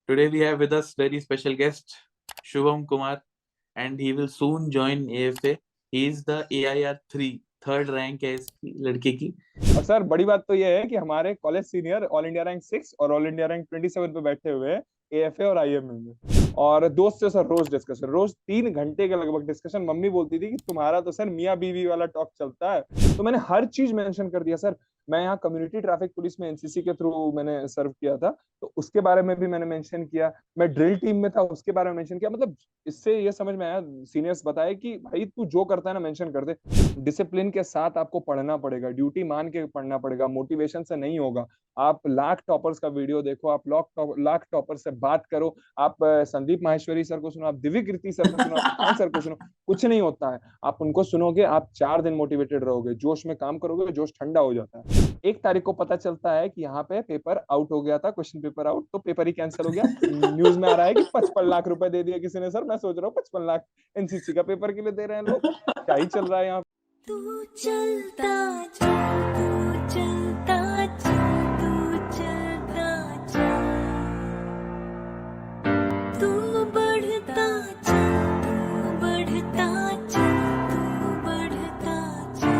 Today we have with us very special guest Shubham Kumar, and he will soon join AFA. He is the AIR 3 third rank है इसकी लड़के की। और sir बड़ी बात तो ये है कि हमारे college senior all India rank 6 और ऑल इंडिया रैंक 27 पे बैठे हुए हैं एएफए और आईएमए में। और दोस्त से सर रोज डिस्कशन, रोज 3 घंटे के लगभग डिस्कशन। मम्मी बोलती थी कि तुम्हारा तो सर मियाँ बीवी वाला टॉक चलता है। तो मैंने हर चीज मेंशन कर दिया सर। मैं यहाँ कम्युनिटी ट्रैफिक पुलिस में एनसीसी के थ्रू मैंने सर्व किया था, तो उसके बारे में भी मैंने मेंशन किया। मैं ड्रिल टीम में था, उसके बारे में मेंशन किया। मतलब इससे ये समझ में आया, सीनियर्स बताए कि भाई तू जो करता है ना मेंशन कर दे। डिसिप्लिन के साथ आपको पढ़ना पड़ेगा, ड्यूटी मान के पढ़ना पड़ेगा, मोटिवेशन से नहीं होगा। आप लाख टॉपर्स का वीडियो देखो, आप लाख टॉपर से बात करो, आप संदीप माहेश्वरी सर को सुनो, आप दिव्य कीर्ति सर को सुनो, आप इरफान सर को सुनो, कुछ नहीं होता है। आप उनको सुनोगे, आप 4 दिन मोटिवेटेड रहोगे, जोश में काम करोगे, जोश ठंडा हो जाता है। 1 तारीख को पता चलता है कि यहाँ पे पेपर आउट हो गया था, क्वेश्चन पेपर आउट, तो पेपर ही कैंसिल हो गया। न्यूज में आ रहा है कि 55 लाख रुपए दे दिए किसी ने। सर मैं सोच रहा हूँ 55 लाख एनसीसी का पेपर के लिए दे रहे हैं लोग। क्या ही चल रहा है यहाँ। तू चलता जा, तू चलता जा, तू चलता जा, तू बढ़ता जा, तू बढ़ता जा, तू बढ़ता जा,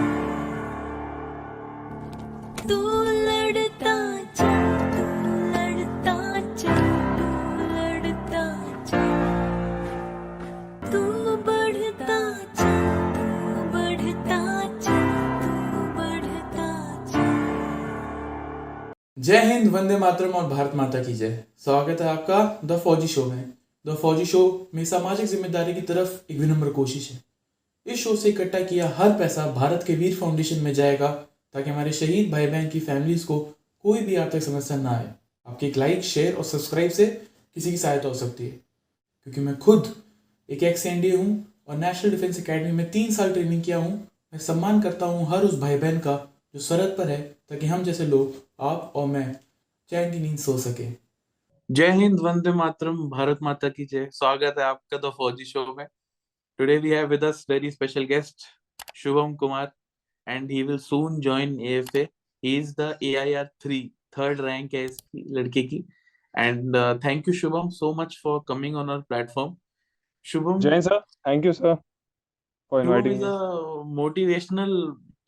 तू लड़ता जा, तू लड़ता जा, तू लड़ता जा, तू बढ़ता जा, तू बढ़ता जा, तू बढ़ता जा। जय हिंद, वंदे मातरम और भारत माता की जय। स्वागत है आपका द फौजी शो में। द फौजी शो में सामाजिक जिम्मेदारी की तरफ एक विनम्र कोशिश है। इस शो से इकट्ठा किया हर पैसा भारत के वीर फाउंडेशन में जाएगा, ताकि हमारे शहीद भाई बहन की फैमिलीज को कोई भी आर्थिक समस्या ना आए। आपके एक लाइक, शेयर और सब्सक्राइब से किसी की सहायता हो सकती है, क्योंकि मैं खुद एक एक्स एनडीए हूँ और नेशनल डिफेंस एकेडमी में 3 साल ट्रेनिंग किया हूँ। मैं सम्मान करता हूँ हर उस भाई बहन का जो सरहद पर है, ताकि हम जैसे लोग, आप और मैं, चैन की नींद सो सके। जय हिंद, वंदे मातरम, भारत माता की जय। स्वागत है आपका द फौजी शो में। Today we have with us very special guest Shubham Kumar, and he will soon join AFA. He is the AIR 3 third rank है इसकी लड़के की। And thank you Shubham so much for coming on our platform. Shubham, जय sir, thank you sir for Shubham inviting is me. a motivational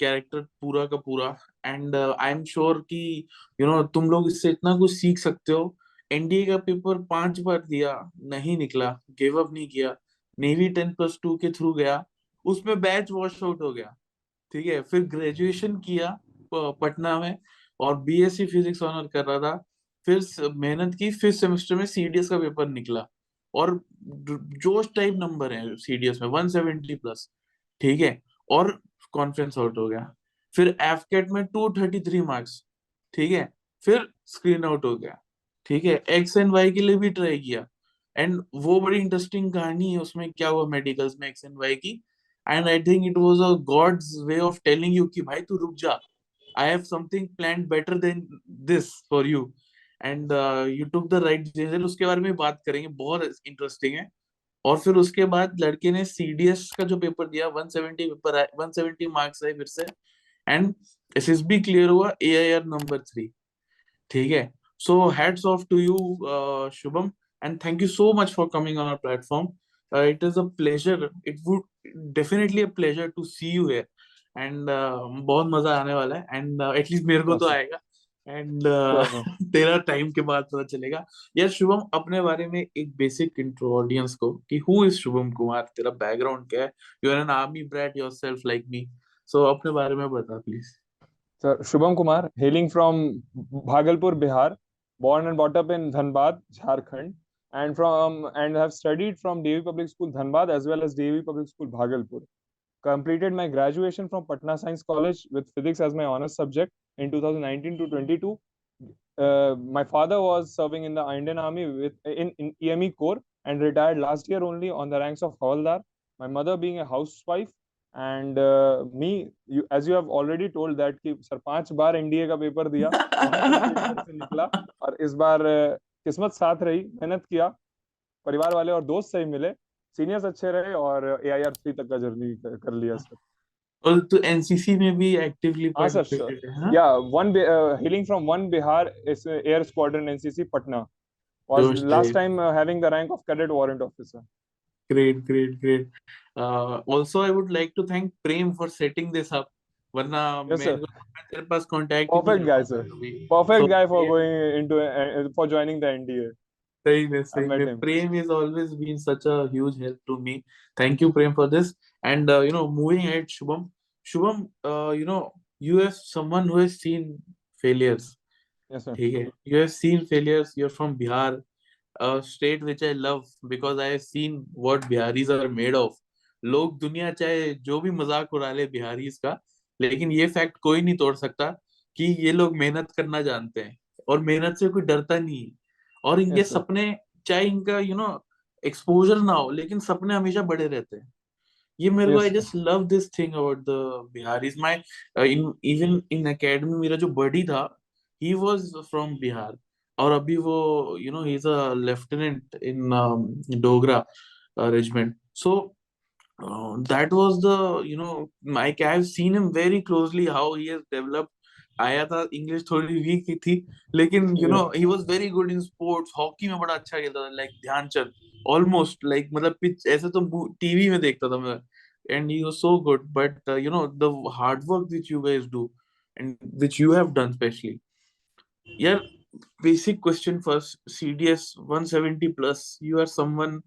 character पूरा का पूरा, and I am sure कि तुम लोग इससे इतना कुछ सीख सकते हो। एनडीए का पेपर 5 बार दिया, नहीं निकला, गिव अप नहीं किया। नेवी 10+2 के थ्रू गया, उसमें बैच वॉश आउट हो गया। ठीक है, फिर ग्रेजुएशन किया पटना में, और बीएससी फिजिक्स ऑनर कर रहा था। फिर मेहनत की, 5th सेमेस्टर में सीडीएस का पेपर निकला, और जोश टाइप नंबर है सीडीएस में 170+। ठीक है, और कॉन्फ्रेंस आउट हो गया। फिर एफकेट में 233 मार्क्स। ठीक है, फिर स्क्रीन आउट हो गया। ठीक है, एक्स एंड वाई के लिए भी ट्राई किया, एंड वो बड़ी इंटरेस्टिंग कहानी है उसमें क्या हुआ मेडिकल्स में एक्स एंड वाई की। And I think it was a God's way of telling you कि भाई तू रुक जा, I have something planned better than this for you, and you took the right decision. उसके बारे में बात करेंगे, बहुत इंटरेस्टिंग है। और फिर उसके बाद लड़के ने सीडीएस का जो पेपर दिया, 170 पेपर आए, 170 मार्क्स आए फिर से, एंड एसएसबी क्लियर हुआ, एआईआर नंबर 3। ठीक है, so hats off to you Shubham, and thank you so much for coming on our platform. It is a pleasure, it would definitely a pleasure to see you here, and बहुत मजा आने वाला है, and at least मेरे को तो आएगा, and तेरा टाइम के बाद पता चलेगा। यार शुभम, अपने बारे में एक बेसिक इंट्रो ऑडियंस को कि हु इज शुभम कुमार, तेरा बैकग्राउंड क्या है। You are an army brat yourself like me, so अपने बारे में बता please. Sir Shubham Kumar, hailing from Bhagalpur Bihar, born and brought up in Dhanbad, Jharkhand, and have studied from DAV Public School Dhanbad as well as DAV Public School Bhagalpur. Completed my graduation from Patna Science College with physics as my honors subject in 2019 to 22. My father was serving in the Indian Army in EME Corps and retired last year only on the ranks of Havaldar. My mother being a housewife, and as you have already told that कि sir 5 बार NDA का paper दिया, वहां से निकला, और इस बार किस्मत साथ रही, मेहनत किया, परिवार वाले और दोस्त सही मिले, सीनियर्स अच्छे रहे, और एआईआर 3 तक का जर्नी कर लिया सर। और तू एनसीसी में भी एक्टिवली हाँ सर, श्योर। पार्टिसिपेटेड है, हाँ? या one hailing from one Bihar air squadron NCC Patna. was जोश last type. time having the rank of cadet warrant officer. Great, great, great. Also, I would like to thank Prem for setting this up. वरना Yes sir, मैं तेरे पास contact ही नहीं perfect कर guy पाता sir, कभी. So perfect guy for Prem, going into for joining the NDA. सही में I सही met में him. Prem is always been such a huge help to me. Thank you Prem for this. And moving ahead, Shubham. Shubham, you have someone who has seen failures. Yes sir. ठीक है. You have seen failures. You're from Bihar, a state which I love because I have seen what Biharis are made of. लोग दुनिया चाहे जो भी मजाक उड़ा ले बिहारीज का, लेकिन ये फैक्ट कोई नहीं तोड़ सकता कि ये लोग मेहनत करना जानते हैं और मेहनत से कोई डरता नहीं है. और इनके Yes sir. सपने, चाहे इनका एक्सपोजर ना हो, लेकिन सपने हमेशा बड़े रहते हैं. ये मेरे को, Yes I sir. Just love this thing about the Bihari's. My in even in academy मेरा जो बडी था, ही वाज फ्रॉम बिहार. और अभी वो he is a lieutenant in Dogra regiment. So that was the Mike, I have seen him very closely how he has developed. आया था, English थोड़ी week ही थी, लेकिन Yeah. He was very good in sports. Hockey में बड़ा अच्छा खेलता था, लाइक ध्यानचंद. ऑलमोस्ट लाइक, मतलब पिच ऐसे तो टीवी में देखता था मैं. And he was so good. But the hard work which you guys do and which you have done specially. यार, basic question first. CDS 170 plus, you are someone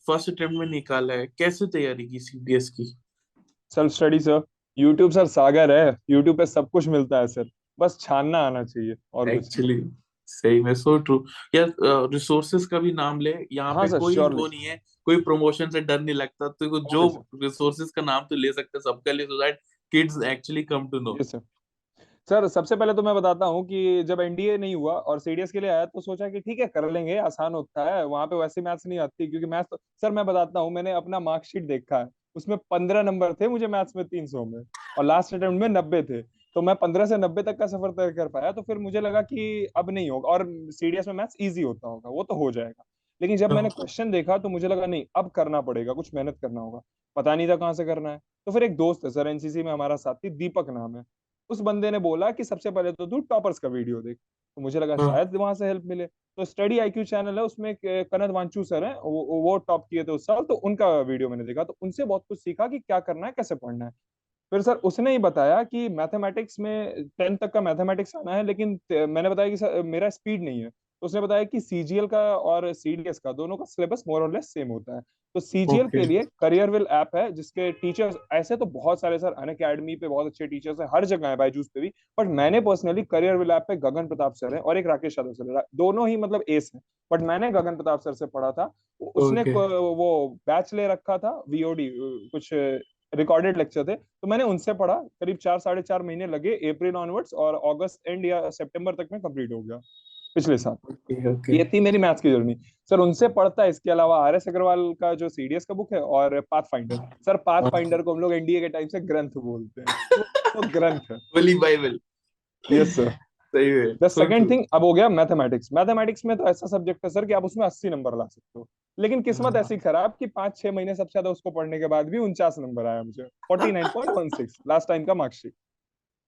first attempt में निकाला है. कैसे तैयारी की सीडीएस की? Self study sir. YouTube sir सागर है, YouTube पे सब कुछ मिलता है सर, बस छानना आना चाहिए और कुछ नहीं. एक्चुअली सही में सो ट्रू. यार, रिसोर्सेज का भी नाम ले. यहाँ हाँ पे सर, कोई श्योरली. वो नहीं है, कोई प्रमोशन से डर नहीं लगता. तो जो ओके सर. रिसोर्सेज का नाम तो ले सकते हैं सबका लिए, so that kids actually come to know. Yes sir. Sir सबसे पहले तो मैं बताता हूँ कि जब एनडीए नहीं हुआ और सीडीएस के लिए आया तो सोचा कि ठीक है कर लेंगे, आसान होता है, वहां पे वैसे मैथ्स नहीं आती, क्योंकि मैथ्स तो सर मैं बताता हूँ, मैंने अपना मार्कशीट देखा है, उसमें 15 नंबर थे मुझे मैथ्स में 300 में, और लास्ट अटेम्प्ट में 90 थे. तो मैं 15 से 90 तक का सफर तय कर पाया, तो फिर मुझे लगा कि अब नहीं होगा, और सीडीएस में मैथ्स इजी होता होगा, वो तो हो जाएगा. लेकिन जब मैंने क्वेश्चन देखा तो मुझे लगा नहीं, अब करना पड़ेगा, कुछ मेहनत करना होगा. पता नहीं था कहाँ से करना है. तो फिर एक दोस्त है सर एनसीसी में हमारा साथी, दीपक नाम है, उस बंदे ने बोला कि सबसे पहले तो तू टॉपर्स का वीडियो देख. तो मुझे लगा शायद वहां से हेल्प मिले. तो स्टडी आईक्यू चैनल है, उसमें कनद वांचू सर हैं, वो टॉप किए थे उस साल, तो उनका वीडियो मैंने देखा, तो उनसे बहुत कुछ सीखा कि क्या करना है, कैसे पढ़ना है. फिर सर उसने ही बताया कि मैथमेटिक्स में 10 तक का मैथमेटिक्स आना है, लेकिन मैंने बताया कि सर मेरा स्पीड नहीं है. तो उसने बताया कि सीजीएल का और सीडीएस का दोनों का सिलेबस मोर और लेस सेम होता है. तो सीजीएल ओके. के लिए करियरविल ऐप है, जिसके टीचर्स ऐसे तो बहुत सारे सर, अन अकेडमी पे बहुत अच्छे टीचर्स हैं, हर जगह है, बायजूस पे भी. बट मैंने पर्सनली करियरविल ऐप पे गगन प्रताप सर है और एक राकेश यादव सर है, दोनों ही मतलब एस हैं. बट मैंने गगन प्रताप सर से पढ़ा था. उसने ओके. वो बैच ले रखा था, वीओडी कुछ रिकॉर्डेड लेक्चर थे, तो मैंने उनसे पढ़ा. करीब 4 साढ़े 4 महीने लगे, अप्रैल ऑनवर्ड्स, और अगस्त एंड या सितंबर तक में कंप्लीट हो गया पिछले साल. ओके. ओके. ये थी मेरी मैथ्स की जर्नी. सर उनसे पढ़ता है, इसके अलावा आर एस अग्रवाल का जो सीडीएस का बुक है, और path finder. Sir path finder को हम लोग एनडीए के टाइम से ग्रंथ बोलते हैं, वो ग्रंथ है. होली बाइबल. Yes sir. सही है. The so second true. Thing अब हो गया मैथमेटिक्स. मैथमेटिक्स में तो ऐसा सब्जेक्ट है सर कि आप उसमें 80 नंबर ला सकते हो, लेकिन किस्मत ऐसी खराब कि 5 6 महीने सबसे ज्यादा उसको पढ़ने के बाद भी 49 नंबर आया मुझे, 49.16 लास्ट टाइम का मार्कशीट.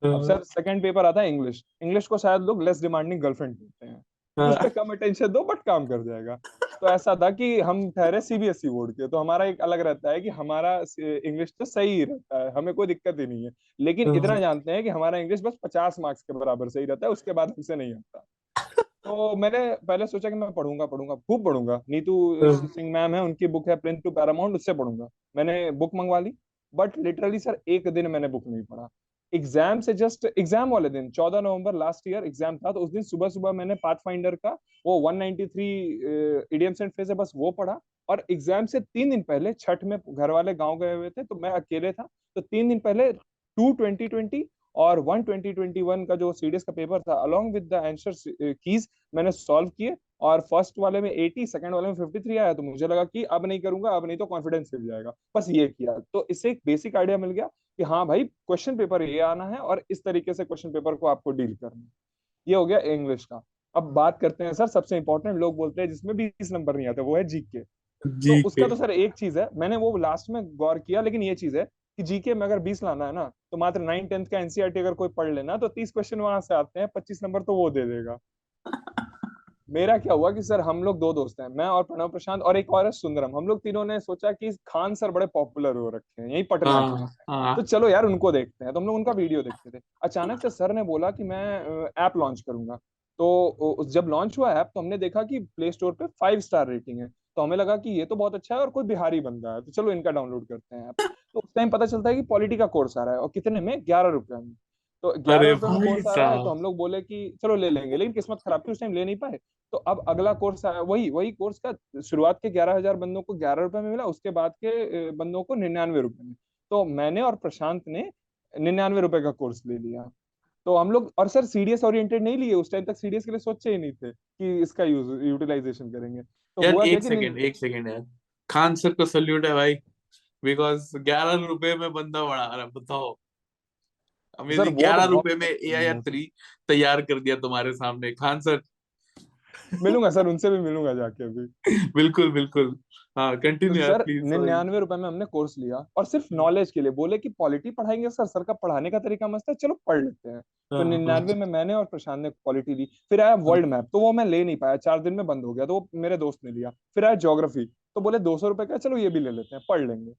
अब सर सेकंड पेपर आता है इंग्लिश. इंग्लिश को शायद लोग लेस डिमांडिंग गर्लफ्रेंड कहते हैं, कि उस पर कम अटेंशन दो बट काम कर जाएगा. तो ऐसा था कि हम ठहरे सीबीएसई बोर्ड के, तो हमारा एक अलग रहता है कि हमारा इंग्लिश तो सही ही रहता है, हमें कोई दिक्कत ही नहीं है. लेकिन इतना जानते हैं कि हमारा इंग्लिश बस 50 मार्क्स के बराबर सही रहता है, उसके बाद हमसे नहीं आता. तो मैंने पहले सोचा कि मैं पढ़ूंगा पढ़ूंगा खूब पढ़ूंगा, नीतू सिंह मैम है, उनकी बुक है प्रिंट टू पैरामाउंट, उससे पढ़ूंगा. मैंने बुक मंगवा ली, बट लिटरली सर एक दिन मैंने बुक नहीं पढ़ा. एग्जाम से जस्ट एग्जाम वाले दिन 14 नवंबर लास्ट ईयर एग्जाम था, तो उस दिन सुबह सुबह मैंने पाथ फाइंडर का वो 193 इडियम्स एंड फ्रेज है, बस वो पढ़ा. और एग्जाम से 3 दिन पहले, छठ में घर वाले गांव गए हुए थे, तो मैं अकेले था, तो 3 दिन पहले 2 2020 और 1 2021 का जो सीडीएस का पेपर था, along with the answer keys मैंने सॉल्व किए. और फर्स्ट वाले में 80, सेकंड वाले में 53 आया, तो मुझे लगा कि अब नहीं करूंगा, अब नहीं तो कॉन्फिडेंस हिल जाएगा. बस ये किया, तो इससे एक बेसिक आइडिया मिल गया कि हाँ भाई क्वेश्चन पेपर ये आना है, और इस तरीके से क्वेश्चन पेपर को आपको डील करना है. ये हो गया इंग्लिश का. अब बात करते हैं सर सबसे इंपॉर्टेंट, लोग बोलते हैं जिसमें 20 नंबर नहीं आते, वो है जीके. तो जी उसका के. तो सर एक चीज है, मैंने वो लास्ट में गौर किया, लेकिन ये चीज है कि जीके में अगर 20 लाना है ना, तो मात्र 9 10th का एनसीईआरटी अगर कोई पढ़ लेना, तो 30 क्वेश्चन वहां से आते हैं, 25 नंबर तो वो दे देगा. मेरा क्या हुआ कि सर हम लोग दो दोस्त हैं, मैं और प्रणव प्रशांत और एक और है सुंदरम, हम लोग तीनों ने सोचा कि खान सर बड़े पॉपुलर हो रखे हैं यही पटना के, हाँ तो हाँ चलो यार उनको देखते हैं, तो हम लोग उनका वीडियो देखते थे। अचानक से सर ने बोला कि मैं ऐप लॉन्च करूंगा। तो जब लॉन्च हुआ ऐप तो हमने देखा कि प्ले स्टोर पे 5 स्टार रेटिंग है, तो हमें लगा कि ये तो बहुत अच्छा है और कोई बिहारी बंदा है, तो चलो इनका डाउनलोड करते हैं ऐप। तो उस टाइम पता चलता है कि पॉलिटी का कोर्स आ रहा है, और कितने में, 11 रुपए में। तो ग्यारह अरे रुपए में भाई कोर्स आ रहा है, तो साहब। हम लोग बोले कि चलो ले लेंगे, लेकिन किस्मत खराब थी उस टाइम ले नहीं पाए। तो अब अगला कोर्स आया, वही वही कोर्स का शुरुआत के 11,000 बंदों को 11 रुपए में मिला, उसके बाद के बंदों को 99 रुपए में। तो मैंने और प्रशांत ने 99 रुपए का कोर्स ले लिया। तो हम लोग, और सर सीडीएस ओरिएंटेड नहीं लिए उस टाइम तक, सीडीएस के लिए सोचे ही नहीं थे कि इसका यूटिलाइजेशन करेंगे। तो यार हुआ क्या एक कि सेकेंड एक सेकेंड यार, खान सर को सल्यूट है भाई, बिकॉज 11 रुपए में बंदा बढ़ा रहा है, बताओ। सर अमेजिंग, वो तो 11 रुपए में बहुत, AIR 3 तैयार कर दिया तुम्हारे सामने खान सर। मिलूंगा सर, उनसे भी मिलूंगा जाके अभी। बिल्कुल बिल्कुल। हाँ तो कंटिन्यू यार सर प्लीज, सॉरी। 99 रुपए में हमने कोर्स लिया, और सिर्फ नॉलेज के लिए बोले कि पॉलिटी पढ़ाएंगे सर, सर का पढ़ाने का तरीका मस्त है, चलो पढ़ लेते हैं। तो हाँ हाँ 99 में मैंने और प्रशांत ने पॉलिटी ली। फिर आया हाँ। वर्ल्ड मैप, तो वो मैं ले नहीं पाया, 4 दिन में बंद हो गया, तो वो मेरे दोस्त ने लिया। फिर आया ज्योग्राफी, तो बोले 200 रुपए का, चलो ये भी ले लेते हैं, पढ़ लेंगे।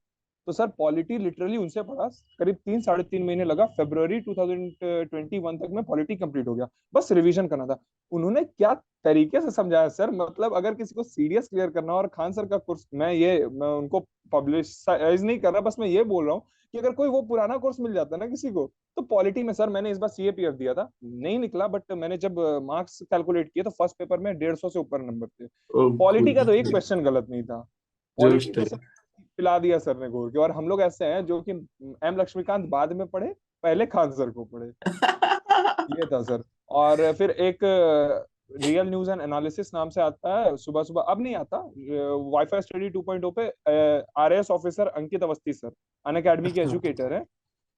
तो सर पॉलिटी लिटरली उनसे पढ़ा, करीब 3 साढ़े 3 महीने लगा, फरवरी 2021 तक में पॉलिटी कंप्लीट हो गया। बस रिवीजन करना था। उन्होंने क्या तरीके से समझाया सर, मतलब अगर किसी को सीरियस क्लियर करना हो, और खान सर का कोर्स, मैं उनको पब्लिसाइज नहीं कर रहा, बस मैं ये बोल रहा हूँ कि अगर कोई वो पुराना कोर्स मिल जाता ना किसी को, तो पॉलिटी में सर मैंने इस बार CAPF दिया था, नहीं निकला, बट मैंने जब मार्क्स कैलकुलेट किए तो फर्स्ट पेपर में 150 से ऊपर नंबर थे। ओ पॉलिटी का तो एक गुड। क्वेश्चन गलत नहीं था। जोश पॉलिटी तो है। सर पिला दिया सर ने घोर के, और हम लोग ऐसे हैं जो कि M लक्ष्मीकांत बाद में पढ़े, पहले खान सर को पढ़े, ये था सर। और फिर एक रियल न्यूज एंड एनालिसिस नाम से आता है सुबह सुबह, अब नहीं आता, वाईफाई स्टडी 2.0 पे RAS ऑफिसर अंकित अवस्थी सर, अन अकेडमी के अच्छा। एजुकेटर है।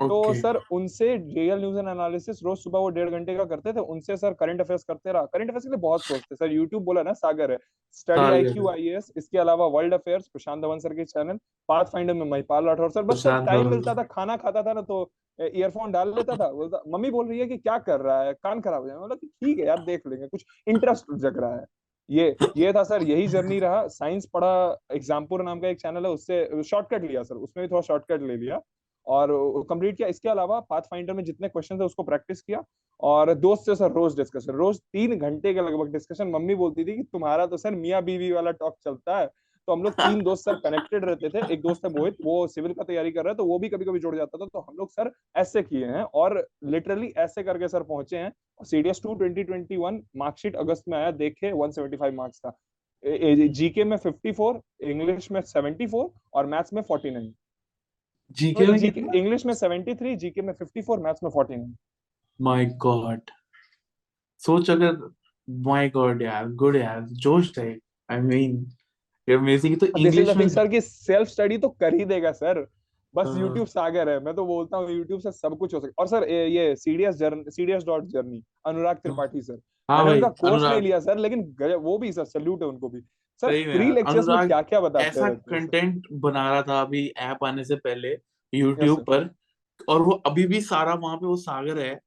तो ओके। सर उनसे रियल न्यूज एंड एनालिसिस रोज सुबह वो 1.5 घंटे का करते थे, उनसे सर करंट अफेयर्स करते रहा। करंट अफेयर्स के लिए बहुत सोर्स थे सर, यूट्यूब बोला ना सागर है, स्टडी सागर। IQ IAS, इसके अलावा वर्ल्ड अफेयर्स प्रशांत धवन सर के चैनल, पाथ फाइंडर में महिपाल राठौर सर। बस सर प्रशांत टाइम भवन। मिलता था, खाना खाता था ना, तो ईयरफोन डाल लेता था, बोलता मम्मी बोल रही है कि क्या कर रहा है, कान खराब हो जाए, बोला कि ठीक है यार देख लेंगे, कुछ इंटरेस्ट जग रहा है। ये था सर, यही जर्नी रहा। साइंस पढ़ा, एग्जामपुर नाम का एक चैनल है, उससे शॉर्टकट लिया सर, उसमें भी थोड़ा शॉर्टकट ले लिया और कंप्लीट किया। इसके अलावा पाथ फाइंडर में जितने क्वेश्चन थे उसको प्रैक्टिस किया, और दोस्त से सर रोज डिस्कशन, रोज 3 घंटे के लगभग डिस्कशन। मम्मी बोलती थी कि तुम्हारा तो सर मियाँ बीवी वाला टॉक चलता है। तो हम लोग 3 दोस्त सर कनेक्टेड रहते थे, एक दोस्त है मोहित, वो सिविल का तैयारी कर रहा है, तो वो भी कभी कभी जुड़ जाता था। तो हम लोग सर ऐसे किए हैं, और लिटरली ऐसे करके सर पहुंचे हैं। CDS 2 2021 मार्कशीट अगस्त में आया, देखे 175 मार्क्स था। GK में 54, इंग्लिश में 74 और मैथ्स में 49। जीके सॉरी, में जीके कितना? इंग्लिश में 73, GK में 54, मैथ्स में 49। My God. सोच अगर, माय गॉड यार, गुड यार, जोश है। आई मीन, ये अमेजिंग। तो दिस इज द इंग्लिश में थिंग सर, कि सेल्फ स्टडी तो कर ही देगा सर, बस हाँ यूट्यूब सागर है। मैं तो बोलता हूँ यूट्यूब से सब कुछ हो सकता। और सर ये CDS.Journey, अनुराग त्रिपाठी सर, हाँ मैंने भाई उनका कोर्स नहीं अनुराग। लिया सर, लेकिन वो भी सर सल्यूट है उनको भी। सर सही में फ्री यार लेक्चर्स में अनुराग क्या क्या बताते ऐसा रहते हैं सर। कंटेंट बना रहा था अभी ऐप आने से पहले यस यूट्यूब सर, पर, और वो अभी भी सारा वहां पे वो सागर है।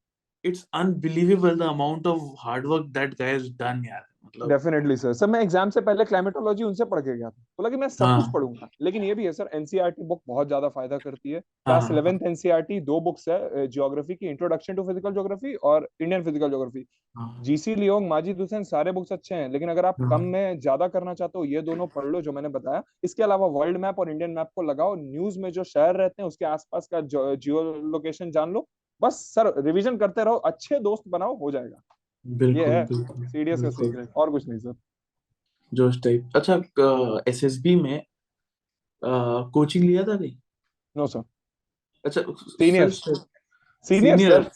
It's unbelievable the amount of hard work that guy has done यार, मतलब। Definitely sir. सर मैं एग्जाम से पहले क्लाइमेटोलॉजी उनसे पढ़ के गया था, बोला कि मैं सब कुछ हाँ पढ़ूंगा, लेकिन ये भी है सर, NCERT बुक बहुत ज्यादा फायदा करती है। हाँ क्लास हाँ 11th NCERT 2 बुक्स है, ज्योग्राफी की, इंट्रोडक्शन टू फिजिकल ज्योग्राफी और इंडियन फिजिकल ज्योग्राफी। हाँ GC लियोंग, माजिद हुसैन, सारे बुक्स अच्छे हैं, लेकिन अगर आप हाँ कम हाँ। में ज्यादा करना चाहते हो, ये दोनों पढ़ लो जो मैंने बताया। इसके अलावा वर्ल्ड मैप और इंडियन मैप को लगाओ, न्यूज में जो शहर रहते हैं उसके आसपास का जियो लोकेशन जान लो। बस सर रिवीजन करते रहो, अच्छे दोस्त बनाओ, हो जाएगा। ये बिल्कुल है बिल्कुल सीडीएस का बिल्कुल। सीक्रेट, और कुछ नहीं सर। जोश टाइप। अच्छा, SSB में कोचिंग लिया था नहीं? नो सर, अच्छा। Seniors, self. Senior senior. Sir.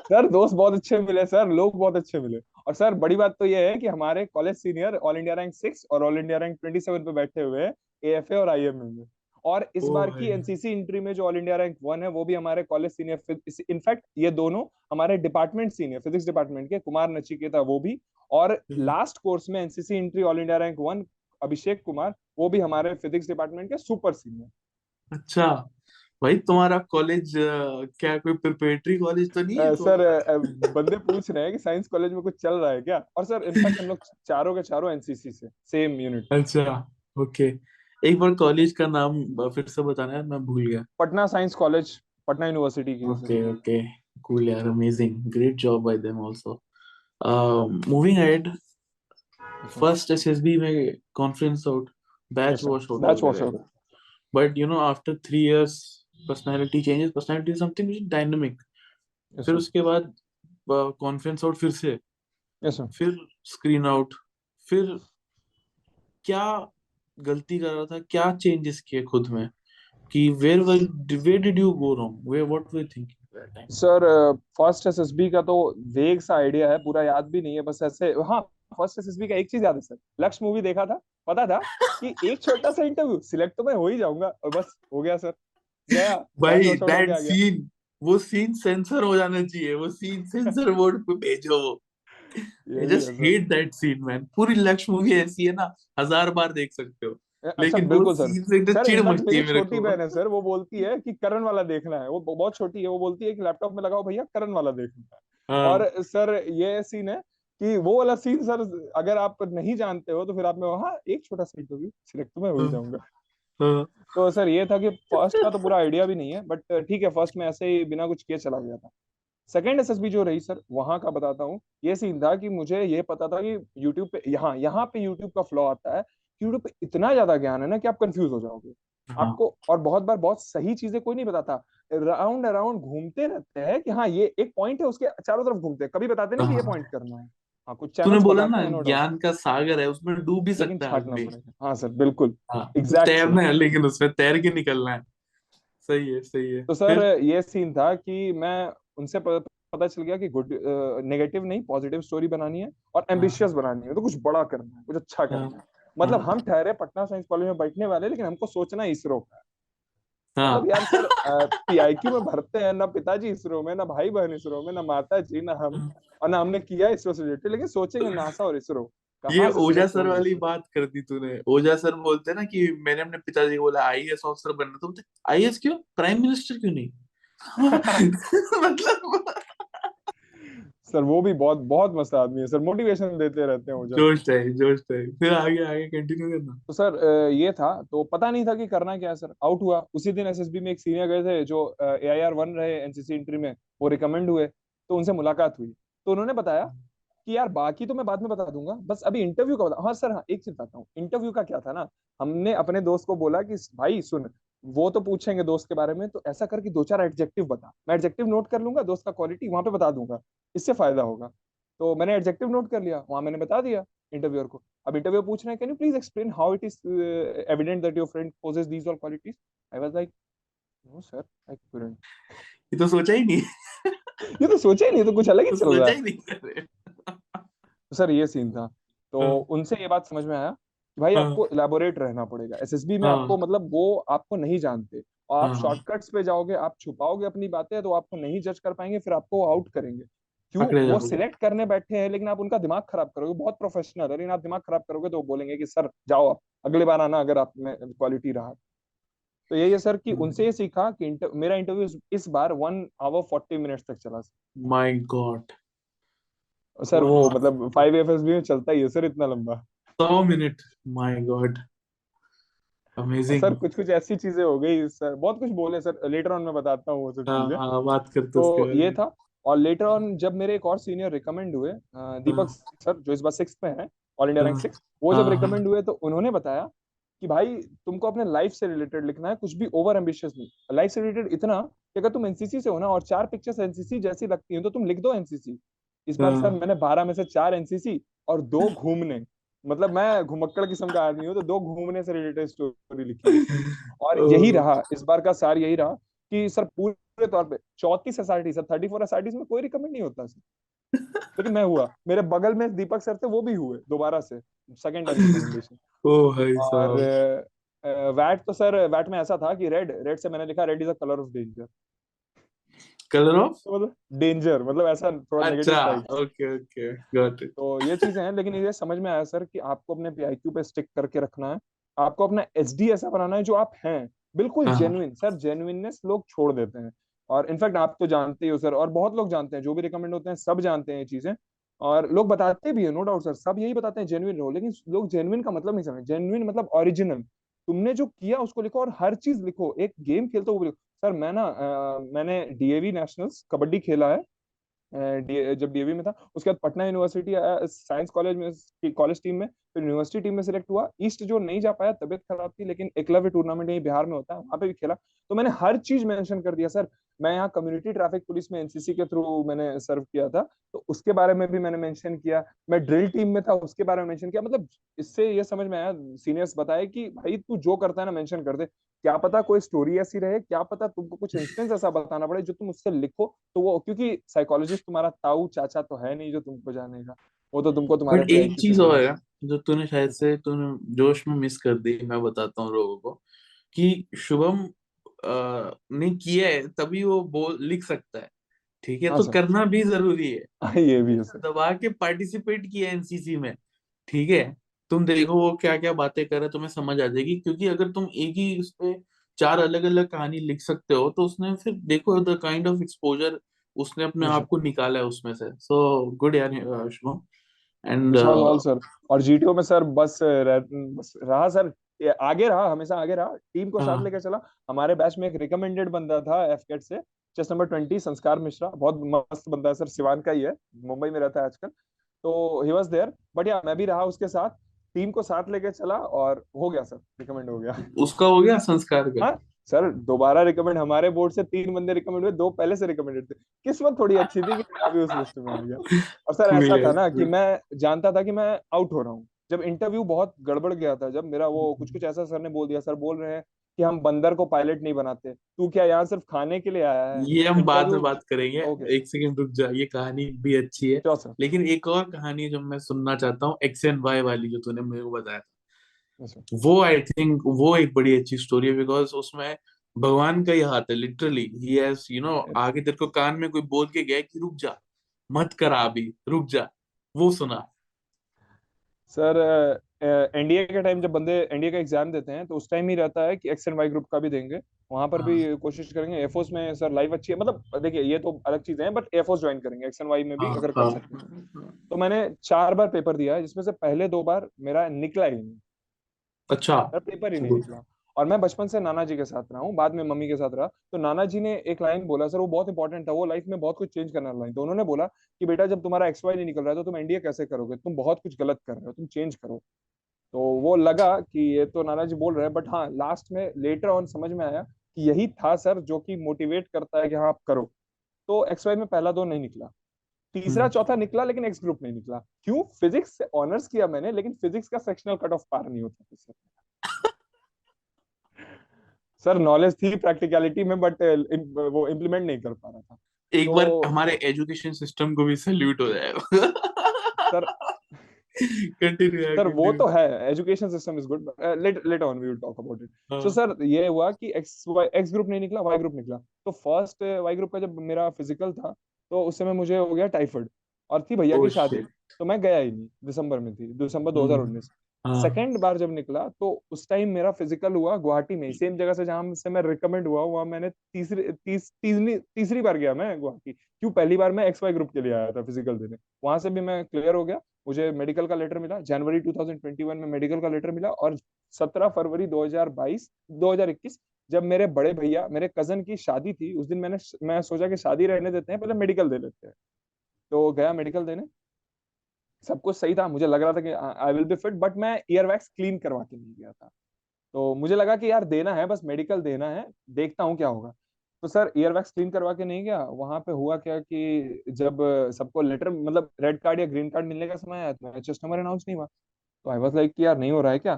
Sir दोस्त बहुत अच्छे मिले सर, लोग बहुत अच्छे मिले। और सर बड़ी बात तो ये है कि हमारे college senior all India rank 6 और ऑल इंडिया रैंक 27 पे बैठे हुए हैं, AFA और IMA में। और इस ओ बार की भाई। NCC इंट्री में जो ऑल इंडिया रैंक 1 है, वो भी हमारे कॉलेज सीनियर, इनफैक्ट ये दोनों हमारे डिपार्टमेंट सीनियर, फिजिक्स डिपार्टमेंट के कुमार नचिकेता वो भी। और लास्ट कोर्स में NCC entry all India rank 1 Abhishek Kumar, वो भी हमारे फिजिक्स डिपार्टमेंट के सुपर सीनियर। अच्छा। भाई तुम्हारा कॉलेज क्या कोई प्रिपरेटरी कॉलेज तो नहीं है सर बंदे पूछ रहे हैं कि साइंस कॉलेज में कुछ चल रहा है क्या, और सर इनफैक्ट हम लोग चारों के चारों एनसीसी से सेम यूनिट। अच्छा, ओके। एक बार कॉलेज का नाम फिर से बताना है, मैं भूल गया। Patna science college, Patna university की है सर। ओके ओके, कूल यार, amazing, great job by them also. Moving ahead, yes sir. First SSB में conference out, batch yes sir, wash out batch wash वगैरह, out. But after 3 years personality changes, personality something dynamic. Yes फिर sir. उसके बाद conference out फिर से, yes sir. फिर screen out, फिर क्या गलती कर रहा था, क्या चेंजेस किए खुद में, कि where did you go wrong, where what were you thinking that time? Sir first SSB का तो वेग सा आइडिया है, पूरा याद भी नहीं है, बस ऐसे हाँ। फर्स्ट एसएसबी का एक चीज याद है सर, लक्ष्य मूवी देखा था, पता था कि एक छोटा सा इंटरव्यू सिलेक्ट तो मैं हो ही जाऊंगा, और बस हो गया सर। गया, बैच भाई वॉश आउट होके दैट आ गया। सीन, वो सीन सेंसर हो जाना चाहिए, वो सीन सेंसर बोर्ड पे भेजो वो। आई ये भी जस्ट है sir. Hate that scene man. पूरी लक्ष्य मूवी ऐसी है ना, 1000 बार देख सकते हो, सर लेकिन वो बिल्कुल सर। सीन से एकदम सर चिढ़ इनफैक्ट मचती मेरी है मेरे छोटी को। बहन है सर, वो बोलती है कि करण वाला देखना है, वो बहुत छोटी है, वो बोलती है कि लैपटॉप में लगाओ भैया करण वाला देखना है। हाँ और सर ये सीन है कि वो वाला सीन सर, अगर आप नहीं जानते हो तो फिर आप में हाँ एक छोटा सा इंटरव्यू सिलेक्ट तो मैं हो ही हाँ जाऊंगा। हाँ तो सर ये था कि फर्स्ट का तो पूरा आइडिया भी नहीं है, बट ठीक है, फर्स्ट में ऐसे ही बिना कुछ किए चला गया था। सेकंड एसएसबी जो रही सर, वहां का बताता हूँ। ये सीन था कि मुझे ये पता था कि यूट्यूब पे, यहाँ यहाँ पे यूट्यूब का फ्लॉ आता है कि यूट्यूब पे इतना ज्यादा ज्ञान है ना कि आप कंफ्यूज हो जाओगे। हाँ आपको और बहुत बार बहुत सही चीजें कोई नहीं बताता, राउंड अराउंड घूमते रहते हैं कि हाँ ये एक पॉइंट है, उसके चारों तरफ घूमते हैं, कभी बताते नहीं कि ये हाँ। पॉइंट करना है। हाँ कुछ तूने चैनल्स बोला बताते ना, हैं नो डाउट, ज्ञान का सागर है, उसमें डूब भी लेकिन सकता है छाटना आदमी। पड़ेगा। हाँ सर बिल्कुल। हाँ, एग्जैक्ट सर। तैरना है, लेकिन उसमें तैर के निकलना है। सही है, सही है। तो सर फिर ये सीन था कि मैं उनसे पता चल गया कि गुड नेगेटिव नहीं पॉजिटिव स्टोरी बनानी है, और हाँ एम्बिशियस बनानी है, तो कुछ बड़ा करना है, कुछ अच्छा हाँ करना है। मतलब हाँ हम ठहरे पटना साइंस कॉलेज में बैठने वाले, लेकिन हमको सोचना इसरो का है। मतलब हाँ यार सर पीआईक्यू में भरते हैं ना, पिताजी इसरो में, ना भाई बहन इसरो में, ना माता जी, ना हम, हाँ। और ना हमने किया इसरो से रिलेटेड, लेकिन सोचेंगे नासा और इसरो ये कहाँ से ओजा सिलेक्ट सर होंगे वाली सर। बात कर दी तूने। ओजा सर बोलते हैं ना कि मैंने अपने पिताजी को बोला आईएएस ऑफिसर बनना, तो बोलते आईएएस क्यों, प्राइम मिनिस्टर क्यों नहीं? मतलब सर वो भी बहुत बहुत मस्त आदमी है सर, मोटिवेशन देते रहते हैं वो। जोश टाइप, जोश टाइप। फिर आगे आगे कंटिन्यू करना। तो सर ये था, तो पता नहीं था कि करना क्या है सर, आउट हुआ उसी दिन। एसएसबी में एक सीनियर गए थे जो AIR 1 रहे एनसीसी इंट्री में, वो रिकमेंड हुए, तो उनसे मुलाकात हुई। तो उन्होंने बताया कि यार बाकी तो मैं बाद में बता दूंगा, बस अभी इंटरव्यू का बता। हाँ सर, हाँ एक चीज बताता हूँ, इंटरव्यू का क्या था ना, हमने अपने दोस्त को बोला कि भाई सुन, वो तो पूछेंगे दोस्त के बारे में, तो ऐसा कर कि दो चार एडजेक्टिव बता, मैं एडजेक्टिव नोट कर लूंगा, दोस्त का क्वालिटी वहां पे बता दूंगा, इससे फायदा होगा। तो मैंने एडजेक्टिव नोट कर लिया, वहां मैंने बता दिया इंटरव्यूअर को। अब इंटरव्यू पूछ रहे हैं, can you please explain how it is evident that your friend possess these all qualities. I was like no sir, I couldn't. ये तो सोचा ही नहीं। ये तो सोचा ही नहीं, तो कुछ अलग ही तो चल रहा सोचा है। ही नहीं। अरे तो सर ये सीन था। तो हाँ उनसे ये बात समझ में आया कि भाई हाँ आपको इलेबोरेट रहना पड़ेगा एसएसबी में, आपको हाँ मतलब वो आपको नहीं जानते, और आप हाँ, शॉर्टकट्स पे जाओगे, आप छुपाओगे अपनी बातें, तो आपको नहीं जज कर पाएंगे, फिर आपको आउट करेंगे। क्यों, पकड़े वो जाओगे। सिलेक्ट करने बैठे हैं, लेकिन आप उनका दिमाग खराब करोगे, बहुत प्रोफेशनल है, लेकिन आप दिमाग खराब करोगे तो वो बोलेंगे कि सर जाओ आप, अगली बार आना अगर आप में क्वालिटी रहा। तो यही है सर कि उनसे ये सीखा कि मेरा इंटरव्यू इस बार 1 hour 40 minutes तक चला माय गॉड, सर। वो 1 hour मतलब 5 FSB में चलता ही है सर इतना लंबा। 100 मिनट, माय गॉड, और सर अमेजिंग। कुछ कुछ ऐसी चीजें हो गई सर, बहुत कुछ बोले सर, लेटर ऑन मैं बताता हूँ वो सब हाँ चीजें। हाँ, बात करते उसके तो बारे ये में। था। और लेटर ऑन जब मेरे एक और सीनियर रिकमेंड हुए, दीपक हाँ सर, जो इस बार 6th में है, ऑल इंडिया रैंक हाँ 6, वो जब हाँ हाँ रिकमेंड हुए तो उन्होंने बताया कि भाई तुमको अपने लाइफ से रिलेटेड लिखना है, कुछ भी ओवर एम्बिशियस नहीं, लाइफ से रिलेटेड इतना कि अगर तुम एनसीसी से हो ना और 4 पिक्चर्स एनसीसी जैसी लगती हैं तो तुम लिख दो एनसीसी। इस बार सर हाँ। मैंने 12 में से 4 एनसीसी और 2 घूमने, मतलब मैं घुमक्कड़ किस्म का आदमी हूँ, तो 2 घूमने से रिलेटेड स्टोरी लिखी है। और यही ओ, रहा इस बार का सार, यही रहा कि सर पूरे तौर पे 34 SRT, सर 34 SRT में कोई रिकमेंड नहीं होता सर, लेकिन मैं हुआ, मेरे बगल में दीपक सर थे, वो भी हुए दोबारा से, सेकेंड टाइम रिकमेंडेशन। ओ भाई और साहब। वैट तो सर, वैट में ऐसा था कि रेड रेड से मैंने लिखा red is a colour of danger. Colour of, तो मतलब डेंजर, मतलब ऐसा थोड़ा नेगेटिव अच्छा, type. Okay okay, got it. तो ये चीजें हैं, लेकिन ये समझ में आया सर कि आपको अपने पीआईक्यू पे स्टिक करके रखना है, आपको अपना एचडी ऐसा बनाना है जो आप हैं, बिल्कुल हाँ जेन्युइन सर, जेन्युइननेस लोग छोड़ देते हैं। और इनफैक्ट आप तो जानते ही हो सर, और बहुत लोग जानते हैं, जो भी रिकमेंड होते हैं सब जानते हैं ये चीजें। और लोग बताते भी है, नो डाउट सर, सब यही बताते हैं जेन्युइन रहो, लेकिन लोग जेन्युइन का मतलब नहीं समझ। जेन्युइन मतलब ओरिजिनल, तुमने जो किया उसको लिखो, और हर चीज लिखो। एक गेम खेलते हो वो भी लिखो। सर मैं ना मैंने डीएवी नेशनल्स कबड्डी खेला है, जब डीएवी में था। उसके बाद पटना यूनिवर्सिटी आया साइंस कॉलेज में, कॉलेज टीम में, फिर यूनिवर्सिटी टीम में सिलेक्ट हुआ। ईस्ट जो नहीं जा पाया, तबीयत खराब थी, लेकिन एकलव्य टूर्नामेंट यही बिहार में होता है, वहां पे भी खेला। तो मैंने हर चीज मेंशन कर दिया सर। मैं यहाँ कम्युनिटी ट्रैफिक पुलिस में एनसीसी के थ्रू मैंने सर्व किया था, तो उसके बारे में भी मैंने मेंशन किया। मैं ड्रिल टीम में था, उसके बारे में मेंशन किया। मतलब इससे ये समझ में आया, सीनियर्स बताए कि भाई तू जो करता है ना मेंशन कर दे। क्या पता कोई स्टोरी ऐसी रहे, क्या पता तुमको कुछ इंस्टेंस ऐसा बताना पड़े जो तुम उससे लिखो। तो वो, क्योंकि साइकोलॉजिस्ट तुम्हारा ताऊ चाचा तो है नहीं जो तुमको जानेगा, वो तो तुमको तुम्हारे बट एक पीआईक्यू से चीज और जानेगा। है जो तूने शायद से तूने जोश में मिस कर दी, मैं बताता हूँ लोगों को कि शुभम ने किया है तभी वो बोल लिख सकता है। ठीक है, हाँ तो सर। करना भी जरूरी है। हाँ, ये भी है उसने सर। दबा के पार्टिसिपेट किया एनसीसी में। ठीक है, तुम देखो वो क्या क्या बातें कर रहा है, तुम्हें समझ आ जाएगी। क्योंकि अगर तुम एक ही उस पे चार अलग अलग कहानी लिख सकते हो, तो उसने फिर देखो द काइंड ऑफ एक्सपोजर उसने अपने जी सर। आप को निकाला है उसमें से। सो गुड यार Shubham. And wish all sir. और जीटीओ में सर बस रहा सर, ये आगे रहा, हमेशा आगे रहा, टीम को साथ हाँ लेकर चला। हमारे बैच में एक रिकमेंडेड बंदा था एफकेट से, चेस नंबर 20, संस्कार मिश्रा, बहुत मस्त बंदा है सर, सिवान का ही है, मुंबई में रहता है आजकल। तो ही वॉज देयर, बट या मैं भी रहा उसके साथ, टीम को साथ लेके चला, और हो गया सर, रिकमेंड हो गया। उसका हो गया संस्कार का। हाँ सर, दोबारा रिकमेंड, हमारे बोर्ड से 3 बंदे रिकमेंड हुए, 2 पहले से रिकमेंडेड थे। किस्मत थोड़ी अच्छी थी कि मैं भी उस लिस्ट में आ गया। और सर मिल ऐसा था गया। ना कि मैं जानता था कि मैं आउट हो रहा हूँ। जब इंटरव्यू बहुत गड़बड़ गया था, जब मेरा वो कुछ कुछ ऐसा, सर ने बोल दिया, सर बोल रहे हैं कि हम बंदर को पायलट नहीं बनाते, तू क्या यहाँ सिर्फ खाने के लिए आया है? ये हम बाद में इंटरव्यू। बात करेंगे। ओके। एक सेकंड रुक जा, ये कहानी भी अच्छी है। Sure sir. लेकिन एक और कहानी जो मैं सुनना चाहता हूँ, एक्स एंड वाई वाली जो तूने मेरे को बताया था, यस सर। वो आई थिंक वो एक बड़ी अच्छी स्टोरी है। बिकॉज उसमें भगवान का ही हाथ है लिटरली। ही हैज आगे तेरे को कान में कोई बोल के गया कि रुक जा, मत करा अभी, रुक जा। वो सुना। सर एनडीए के टाइम जब बंदे एनडीए का एग्जाम देते हैं, तो उस टाइम ही रहता है कि एक्स एंड वाई ग्रुप का भी देंगे, वहां पर भी हाँ कोशिश करेंगे। एयरफोर्स में सर लाइफ अच्छी है, मतलब देखिए ये तो अलग चीजें हैं, बट एयरफोर्स ज्वाइन करेंगे, एक्स एंड वाई में भी हाँ अगर कर हाँ सकते हैं। हाँ। तो मैंने 4 बार पेपर दिया है, जिसमें से पहले 2 बार मेरा निकला ही नहीं, अच्छा। सर पेपर ही नहीं निकला। और मैं बचपन से नाना जी के साथ रहा हूँ, बाद में मम्मी के साथ रहा। तो नाना जी ने एक लाइन बोला सर, वो बहुत इंपॉर्टेंट था, वो लाइफ में बहुत कुछ चेंज करने वाला लाइन। तो उन्होंने बोला कि बेटा, जब तुम्हारा एक्स वाई नहीं निकल रहा है, तो तुम एनडीए कैसे करोगे? तुम बहुत कुछ गलत कर रहे हो, तुम चेंज करो। तो वो लगा कि ये तो नाना जी बोल रहे हैं, बट हाँ लास्ट में लेटर ऑन समझ में आया कि यही था सर जो कि मोटिवेट करता है कि हाँ आप करो। तो एक्स वाई में पहला 2 नहीं निकला, तीसरा हम्म। चौथा निकला, लेकिन एक्स ग्रुप नहीं निकला। क्यों? फिजिक्स से ऑनर्स किया मैंने, लेकिन फिजिक्स का सेक्शनल कट ऑफ पार नहीं होता था सर। सर नॉलेज थी प्रैक्टिकलिटी में, बट वो इम्प्लीमेंट नहीं कर पा रहा था। एक तो बार हमारे एजुकेशन सिस्टम को भी सैल्यूट हो जाएगा। सर कंटिन्यू सर वो कंटिन्यू। तो है, education system is good, late late on we will talk about it. So हाँ। सर ये हुआ कि एक्स ग्रुप नहीं निकला, वाई ग्रुप निकला। तो फर्स्ट वाई ग्रुप का जब मेरा फिजिकल था, तो उस समय मुझे हो गया टाइफाइड, और थी भैया ओह की शादी। शिट। तो मैं गया ही नहीं, दिसंबर में थी, दिसंबर हम्म। 2019। हाँ। सेकेंड बार जब निकला, तो उस टाइम मेरा फिजिकल हुआ गुवाहाटी में, सेम जगह से जहां से मैं रिकमेंड हुआ, वहां मैंने तीसरी बार गया मैं गुवाहाटी। क्यों? पहली बार मैं एक्स वाई ग्रुप के लिए आया था फिजिकल देने, वहां से भी मैं क्लियर हो गया। मुझे मेडिकल का लेटर मिला जनवरी 2021 में, मेडिकल का लेटर मिला। और 17 फरवरी 2021, जब मेरे बड़े भैया, मेरे कजन की शादी थी, उस दिन मैं सोचा कि शादी रहने देते हैं, पहले मेडिकल दे लेते हैं। तो गया मेडिकल देने, सब कुछ सही था, मुझे लग रहा था कि I will B fit, but मैं ईयर वैक्स क्लीन करवा के नहीं गया था। तो मुझे लगा कि यार देना है, बस मेडिकल देना है, देखता हूँ क्या होगा। तो सर ईयर वैक्स क्लीन करवा के नहीं गया, वहां पे हुआ क्या कि जब सबको लेटर, मतलब रेड कार्ड या ग्रीन कार्ड मिलने का समय आया, तो चेस्ट नंबर अनाउंस नहीं हुआ। तो आई वाज लाइक कि यार नहीं हो रहा है क्या?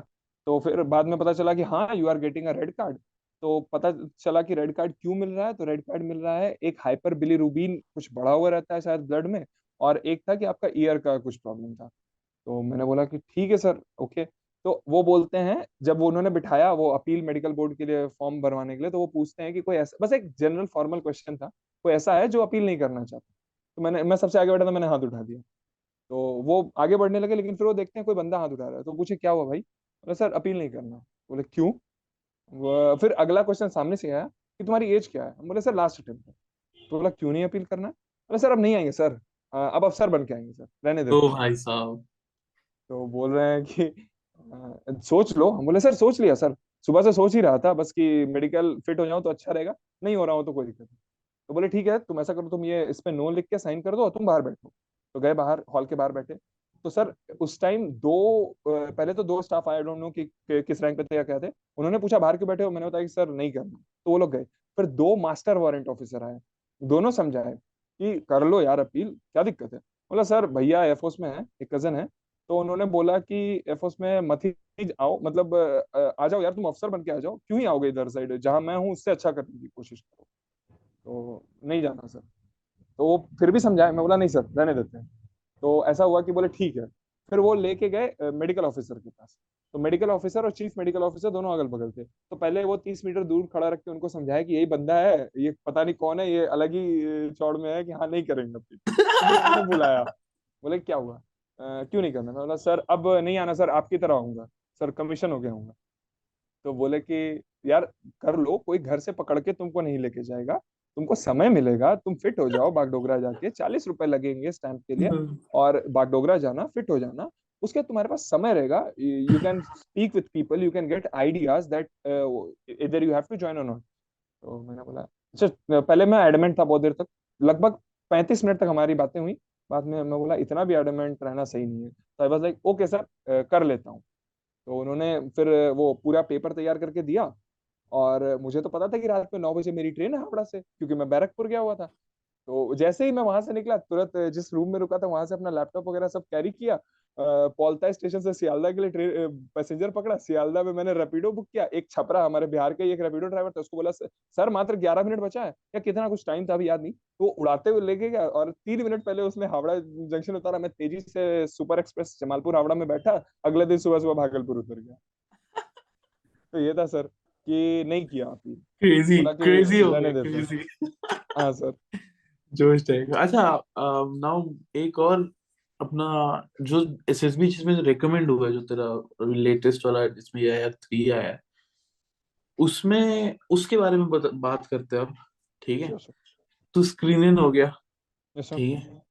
तो फिर बाद में पता चला कि हाँ, you are getting a red card. तो पता चला कि रेड कार्ड क्यों मिल रहा है। तो रेड कार्ड मिल रहा है, एक हाइपर बिलीरुबिन कुछ बढ़ा हुआ रहता है शायद ब्लड में, और एक था कि आपका ईयर का कुछ प्रॉब्लम था। तो मैंने बोला कि ठीक है सर, ओके। तो वो बोलते हैं, जब वो उन्होंने बिठाया वो अपील मेडिकल बोर्ड के लिए फॉर्म भरवाने के लिए, तो वो पूछते हैं कि कोई ऐसा, बस एक जनरल फॉर्मल क्वेश्चन था, कोई ऐसा है जो अपील नहीं करना चाहता? तो मैं सबसे आगे बैठा था, मैंने हाथ उठा दिया। तो वो आगे बढ़ने लगे, लेकिन फिर वो देखते हैं कोई बंदा हाथ उठा रहा है, तो पूछे क्या हुआ भाई? बोले सर अपील नहीं करना। बोले क्यों? फिर अगला क्वेश्चन सामने से आया कि तुम्हारी एज क्या है। हम बोले सर लास्ट अटेम्प्ट है। तो बोला क्यों नहीं अपील करना है। बोले सर अब नहीं आएंगे सर, अब अफसर बन के आएंगे सर, रहने तो देते हैं। भाई साहब। तो बोल रहे हैं कि सोच लो। हम बोले सर सोच लिया सर, सुबह से सोच ही रहा था बस कि मेडिकल फिट हो जाऊं तो अच्छा रहेगा, नहीं हो रहा हो तो कोई दिक्कत नहीं। तो बोले ठीक है तुम ऐसा करो, तुम ये इस पे नो लिख के साइन कर दो और तुम बाहर बैठो। तो गए बाहर, हॉल के बाहर बैठे। तो सर उस टाइम पहले तो दो स्टाफ आए, डोंट नो कि किस रैंक पे थे या क्या थे। उन्होंने पूछा बाहर क्यों बैठे हो, मैंने बताया कि सर नहीं करना, तो वो लोग गए। फिर दो मास्टर वारंट ऑफिसर आए, दोनों समझाए कि कर लो यार अपील, क्या दिक्कत है। बोला सर भैया एयरफोर्स में है, एक कजन है, तो उन्होंने बोला कि एयरफोर्स में मत ही आओ, मतलब आ जाओ यार, तुम अफसर बन के आ जाओ, क्यों ही आओगे इधर साइड, जहां मैं हूँ उससे अच्छा करने की कोशिश करो। तो नहीं जाना सर। तो वो फिर भी समझाए, मैं बोला नहीं सर रहने देते हैं। तो ऐसा हुआ कि बोले ठीक है। फिर वो लेके गए मेडिकल ऑफिसर के पास। तो मेडिकल ऑफिसर और चीफ मेडिकल ऑफिसर दोनों अगल बगल थे। तो पहले वो 30 मीटर दूर खड़ा रख के उनको समझाया कि यही बंदा है, ये पता नहीं कौन है, ये अलग ही चौड़ में है कि हाँ नहीं करेंगे अपील। तो फिर उन्होंने बुलाया, बोले क्या हुआ, क्यों नहीं करना। मैं बोला सर अब नहीं आना सर, आपकी तरह आऊंगा सर, कमीशन हो गया हूँ। तो बोले कि यार कर लो, कोई घर से पकड़ के तुमको नहीं लेके जाएगा, तुमको समय मिलेगा, तुम फिट हो जाओ बागडोगरा जाके, 40 रुपए लगेंगे स्टैंप के लिए, और बागडोगरा जाना, फिट हो जाना। उसके बाद तुम्हारे पास समय रहेगा, you can speak with people, you can get ideas that इधर यू हैव टू ज्वाइन और नॉट। तो मैंने बोला अच्छा, पहले मैं एडमेंट था बहुत देर तक, लगभग 35 मिनट तक हमारी बातें हुई। बाद में मैं बोला इतना भी एडमेंट रहना सही नहीं है। तो आई वाज लाइक ओके सर, कर लेता हूँ। तो उन्होंने फिर वो पूरा पेपर तैयार करके दिया। और मुझे तो पता था कि रात में 9 बजे मेरी ट्रेन है हावड़ा से, क्योंकि मैं बैरकपुर गया हुआ था। तो जैसे ही मैं वहां से निकला, तुरंत जिस रूम में रुका था वहां से अपना लैपटॉप वगैरह सब कैरी किया, पौलता स्टेशन से सियालदा के लिए ट्रेन पैसेंजर पकड़ा। सियालदा में मैंने रैपिडो बुक किया, एक छपरा हमारे बिहार का ही एक रैपिडो ड्राइवर था, उसको बोला सर मात्र 11 मिनट बचा है या कितना कुछ टाइम था अभी याद नहीं, तो वो उड़ाते हुए लेके गया। और 3 मिनट पहले उसने हावड़ा जंक्शन उतारा, मैं तेजी से सुपर एक्सप्रेस जमालपुर हावड़ा में बैठा, अगले दिन सुबह सुबह भागलपुर उतर गया। तो ये था सर कि नहीं किया अपील, क्रेजी बोला कि क्रेजी हो रहने गया, देते हैं। क्रेजी। हाँ सर। जोश टाइप। अच्छा, नाउ एक और अपना जो एसएसबी जिसमें रिकमेंड हुआ है, जो तेरा लेटेस्ट वाला जिसमें ये आया 3 आया है, उसमें उसके बारे में बात करते हैं अब। ठीक है। Sure sir. तो स्क्रीन इन हो गया। Yes sir. ठीक है।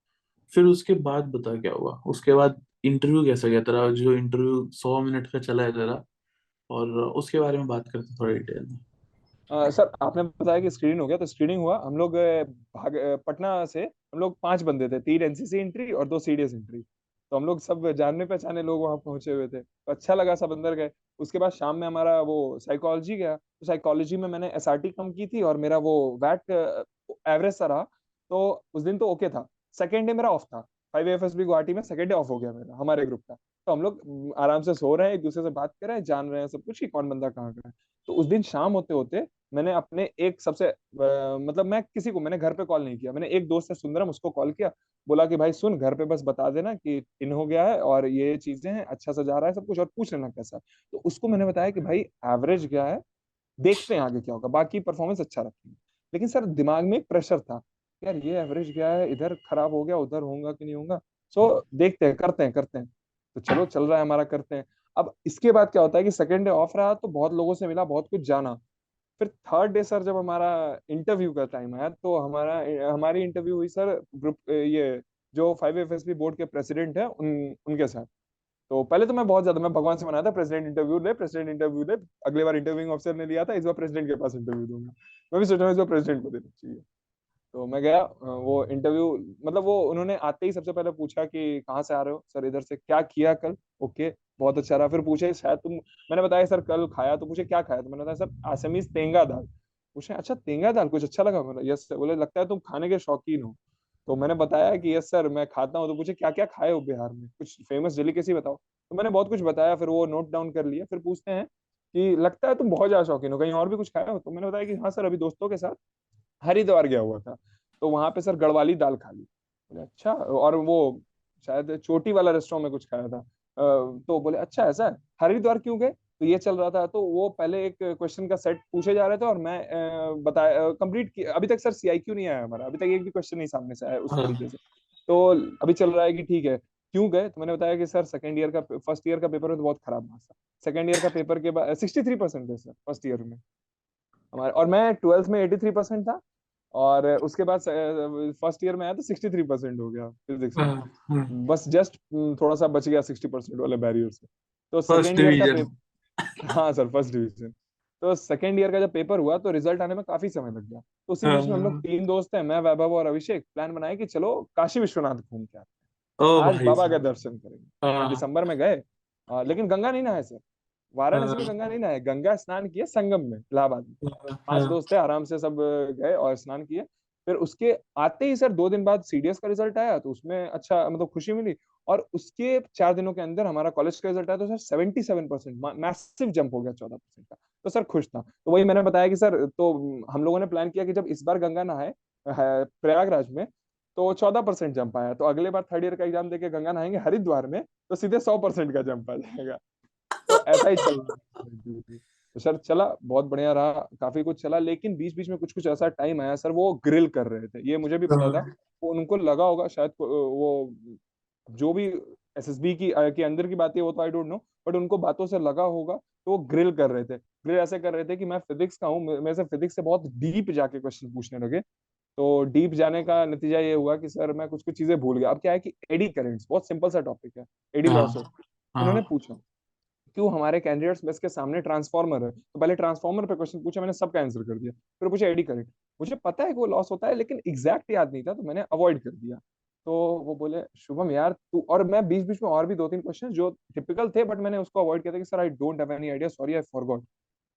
फिर उसके बाद बता क्या हुआ उसके बाद। इंटरव्यू कैसा गया तेरा, जो इंटरव्यू 100 मिनट का चला है तेरा, और उसके बारे में बात करते हैं थोड़ा डिटेल में। सर आपने बताया कि स्क्रीनिंग हो गया, तो स्क्रीनिंग हुआ। हम लोग पटना से हम लोग 5 बंदे थे, 3 एनसीसी एंट्री और 2 सीडीएस एंट्री। तो हम लोग सब जानने पहचाने लोग वहाँ पहुंचे हुए थे, तो अच्छा लगा, सब अंदर गए। उसके बाद शाम में हमारा वो साइकोलॉजी गया, तो साइकोलॉजी में मैंने एसआरटी कम की थी और मेरा वो वैट एवरेज सा रहा। तो उस दिन तो ओके था। सेकेंड डे मेरा ऑफ था, 5 AFSB गुवाहाटी में सेकेंड डे ऑफ हो गया मेरा, हमारे ग्रुप का। तो हम लोग आराम से सो रहे हैं, एक दूसरे से बात कर रहे हैं, जान रहे हैं सब कुछ कि कौन बंदा कहाँ का है। तो उस दिन शाम होते होते मैंने अपने एक सबसे मतलब मैं किसी को मैंने घर पे कॉल नहीं किया, मैंने एक दोस्त है सुंदरम, उसको कॉल किया। बोला कि भाई सुन, घर पे बस बता देना कि इन हो गया है और ये चीजें हैं, अच्छा सा जा रहा है सब कुछ, और पूछ लेना कैसा। तो उसको मैंने बताया कि भाई एवरेज क्या है, देखते हैं आगे क्या होगा, बाकी परफॉर्मेंस अच्छा रखेंगे। लेकिन सर दिमाग में एक प्रेशर था, यार ये एवरेज क्या है, इधर खराब हो गया उधर होगा कि नहीं होगा। सो देखते हैं, करते हैं। तो चलो चल रहा है हमारा, करते हैं। अब इसके बाद क्या होता है कि सेकेंड डे ऑफ रहा, तो बहुत लोगों से मिला, बहुत कुछ जाना। फिर थर्ड डे सर जब हमारा इंटरव्यू का टाइम आया, तो हमारी इंटरव्यू हुई सर ग्रुप ये जो 5 FSB बोर्ड के प्रेसिडेंट है उनके साथ। तो पहले तो मैं भगवान से मना था, प्रेसिडेंट इंटरव्यू ले, प्रेसिडेंट इंटरव्यू ले। अगले बार इंटरव्यूइंग ऑफिसर ने लिया था, इस बार प्रेसिडेंट के पास इंटरव्यू दूंगा। मैं भी सोच रहा हूँ इस बार प्रेसिडेंट को देना चाहिए। तो मैं गया, वो इंटरव्यू, मतलब वो उन्होंने आते ही सबसे पहले पूछा कि कहाँ से आ रहे हो सर, इधर से, क्या किया कल, ओके बहुत अच्छा रहा। फिर पूछे शायद तुम, मैंने बताया सर कल खाया, तो पूछे क्या खाया, तो मैंने बताया सर आसामीज तेंगा दाल। पूछे अच्छा तेंगा दाल कुछ अच्छा लगा, मैंने यस सर। बोले लगता है तुम खाने के शौकीन हो। तो मैंने बताया कि यस सर मैं खाता हूँ। तो पूछे क्या क्या खाए हो बिहार में, कुछ फेमस डेलिकेसी बताओ। तो मैंने बहुत कुछ बताया, फिर वो नोट डाउन कर लिया। फिर पूछते हैं कि लगता है तुम बहुत ज्यादा शौकीन हो, कहीं और भी कुछ खाया हो। तो मैंने बताया कि हाँ सर अभी दोस्तों के साथ हरिद्वार गया हुआ था, तो वहां पे सर गढ़वाली दाल खा ली। बोले अच्छा, और वो शायद चोटी वाला रेस्टोरेंट में कुछ खाया था। तो बोले अच्छा ऐसा है, हरिद्वार क्यों गए। तो ये चल रहा था, तो वो पहले एक क्वेश्चन का सेट पूछे जा रहे थे और मैं बताया कंप्लीट किया। अभी तक सर सीआईक्यू नहीं आया हमारा, अभी तक एक भी क्वेश्चन नहीं सामने से आया उस हाँ। तरीके से। तो अभी चल रहा है कि ठीक है, क्यों गए, तो मैंने बताया कि सर सेकंड ईयर का फर्स्ट ईयर का पेपर में तो बहुत खराब मार्क्स था। सेकंड ईयर का पेपर के बाद 63% थे सर फर्स्ट ईयर में हमारे, और मैं ट्वेल्थ में 83% था, और उसके बाद फर्स्ट ईयर में आया तो 63% हो गया फिजिक्स में। बस जस्ट थोड़ा सा बच गया 60% वाले बैरियर से। तो फर्स्ट सेकेंड ईयर का डिवीजन। पेपर, हाँ सर फर्स्ट डिवीजन। तो सेकेंड ईयर का जब पेपर हुआ तो रिजल्ट आने में काफी समय लग गया। तो उसी बीच में हम लोग तीन दोस्त हैं, मैं, वैभव और अभिषेक, प्लान बनाए कि चलो काशी विश्वनाथ घूम के आते ओ हैं, आज भाई बाबा के साहब। दर्शन करेंगे। हाँ दिसंबर में गए, लेकिन गंगा नहीं नहाए सर, वाराणसी में हाँ गंगा नहीं नहाए, गंगा स्नान किए संगम में इलाहाबाद में। पांच हाँ दोस्त थे, आराम से सब गए और स्नान किए। फिर उसके आते ही सर 2 दिन बाद सीडीएस का रिजल्ट आया, तो उसमें अच्छा मतलब खुशी मिली। और उसके 4 दिनों के अंदर हमारा कॉलेज का रिजल्ट आया, तो सर 77%, मैसिव जंप हो गया 14% का। तो सर खुश था। तो वही मैंने बताया कि सर, तो हम लोगों ने प्लान किया कि जब इस बार गंगा नहाए प्रयागराज में, तो 14% जंप आया, तो अगले बार थर्ड ईयर का एग्जाम देके गंगा नहाएंगे हरिद्वार में, तो सीधे 100% का जंप आ जाएगा। तो ऐसा ही चल रहा है। तो सर चला बहुत बढ़िया रहा, काफी कुछ चला, लेकिन बीच बीच में कुछ कुछ ऐसा टाइम आया सर, वो ग्रिल कर रहे थे, ये मुझे भी पता था। वो उनको लगा होगा शायद वो जो भी एसएसबी की अंदर की बात है वो तो आई डोंट नो, बट उनको बातों से लगा होगा, तो वो ग्रिल कर रहे थे। ग्रिल ऐसे कर रहे थे कि मैं फिजिक्स का हूँ, मेरे से फिजिक्स से बहुत डीप जाके क्वेश्चन पूछने लगे। तो डीप जाने का नतीजा ये हुआ कि सर मैं कुछ कुछ चीजें भूल गया। अब क्या है कि एडी करेंट्स बहुत सिंपल सा टॉपिक है, एडी हाँ लॉस। उन्होंने हाँ पूछा क्यों हमारे कैंडिडेट्स बस के सामने ट्रांसफॉर्मर है, तो पहले ट्रांसफॉर्मर पे क्वेश्चन पूछा, मैंने सबका आंसर कर दिया। फिर पूछा एडी करंट, मुझे पता है कि वो लॉस होता है, लेकिन एग्जैक्ट याद नहीं था, तो मैंने अवॉइड कर दिया। तो वो बोले शुभम यार तू, और मैं बीच बीच में और भी 2-3 क्वेश्चन जो टिपिकल थे, बट मैंने उसको अवॉइड किया था कि sir I don't have any idea, sorry I forgot.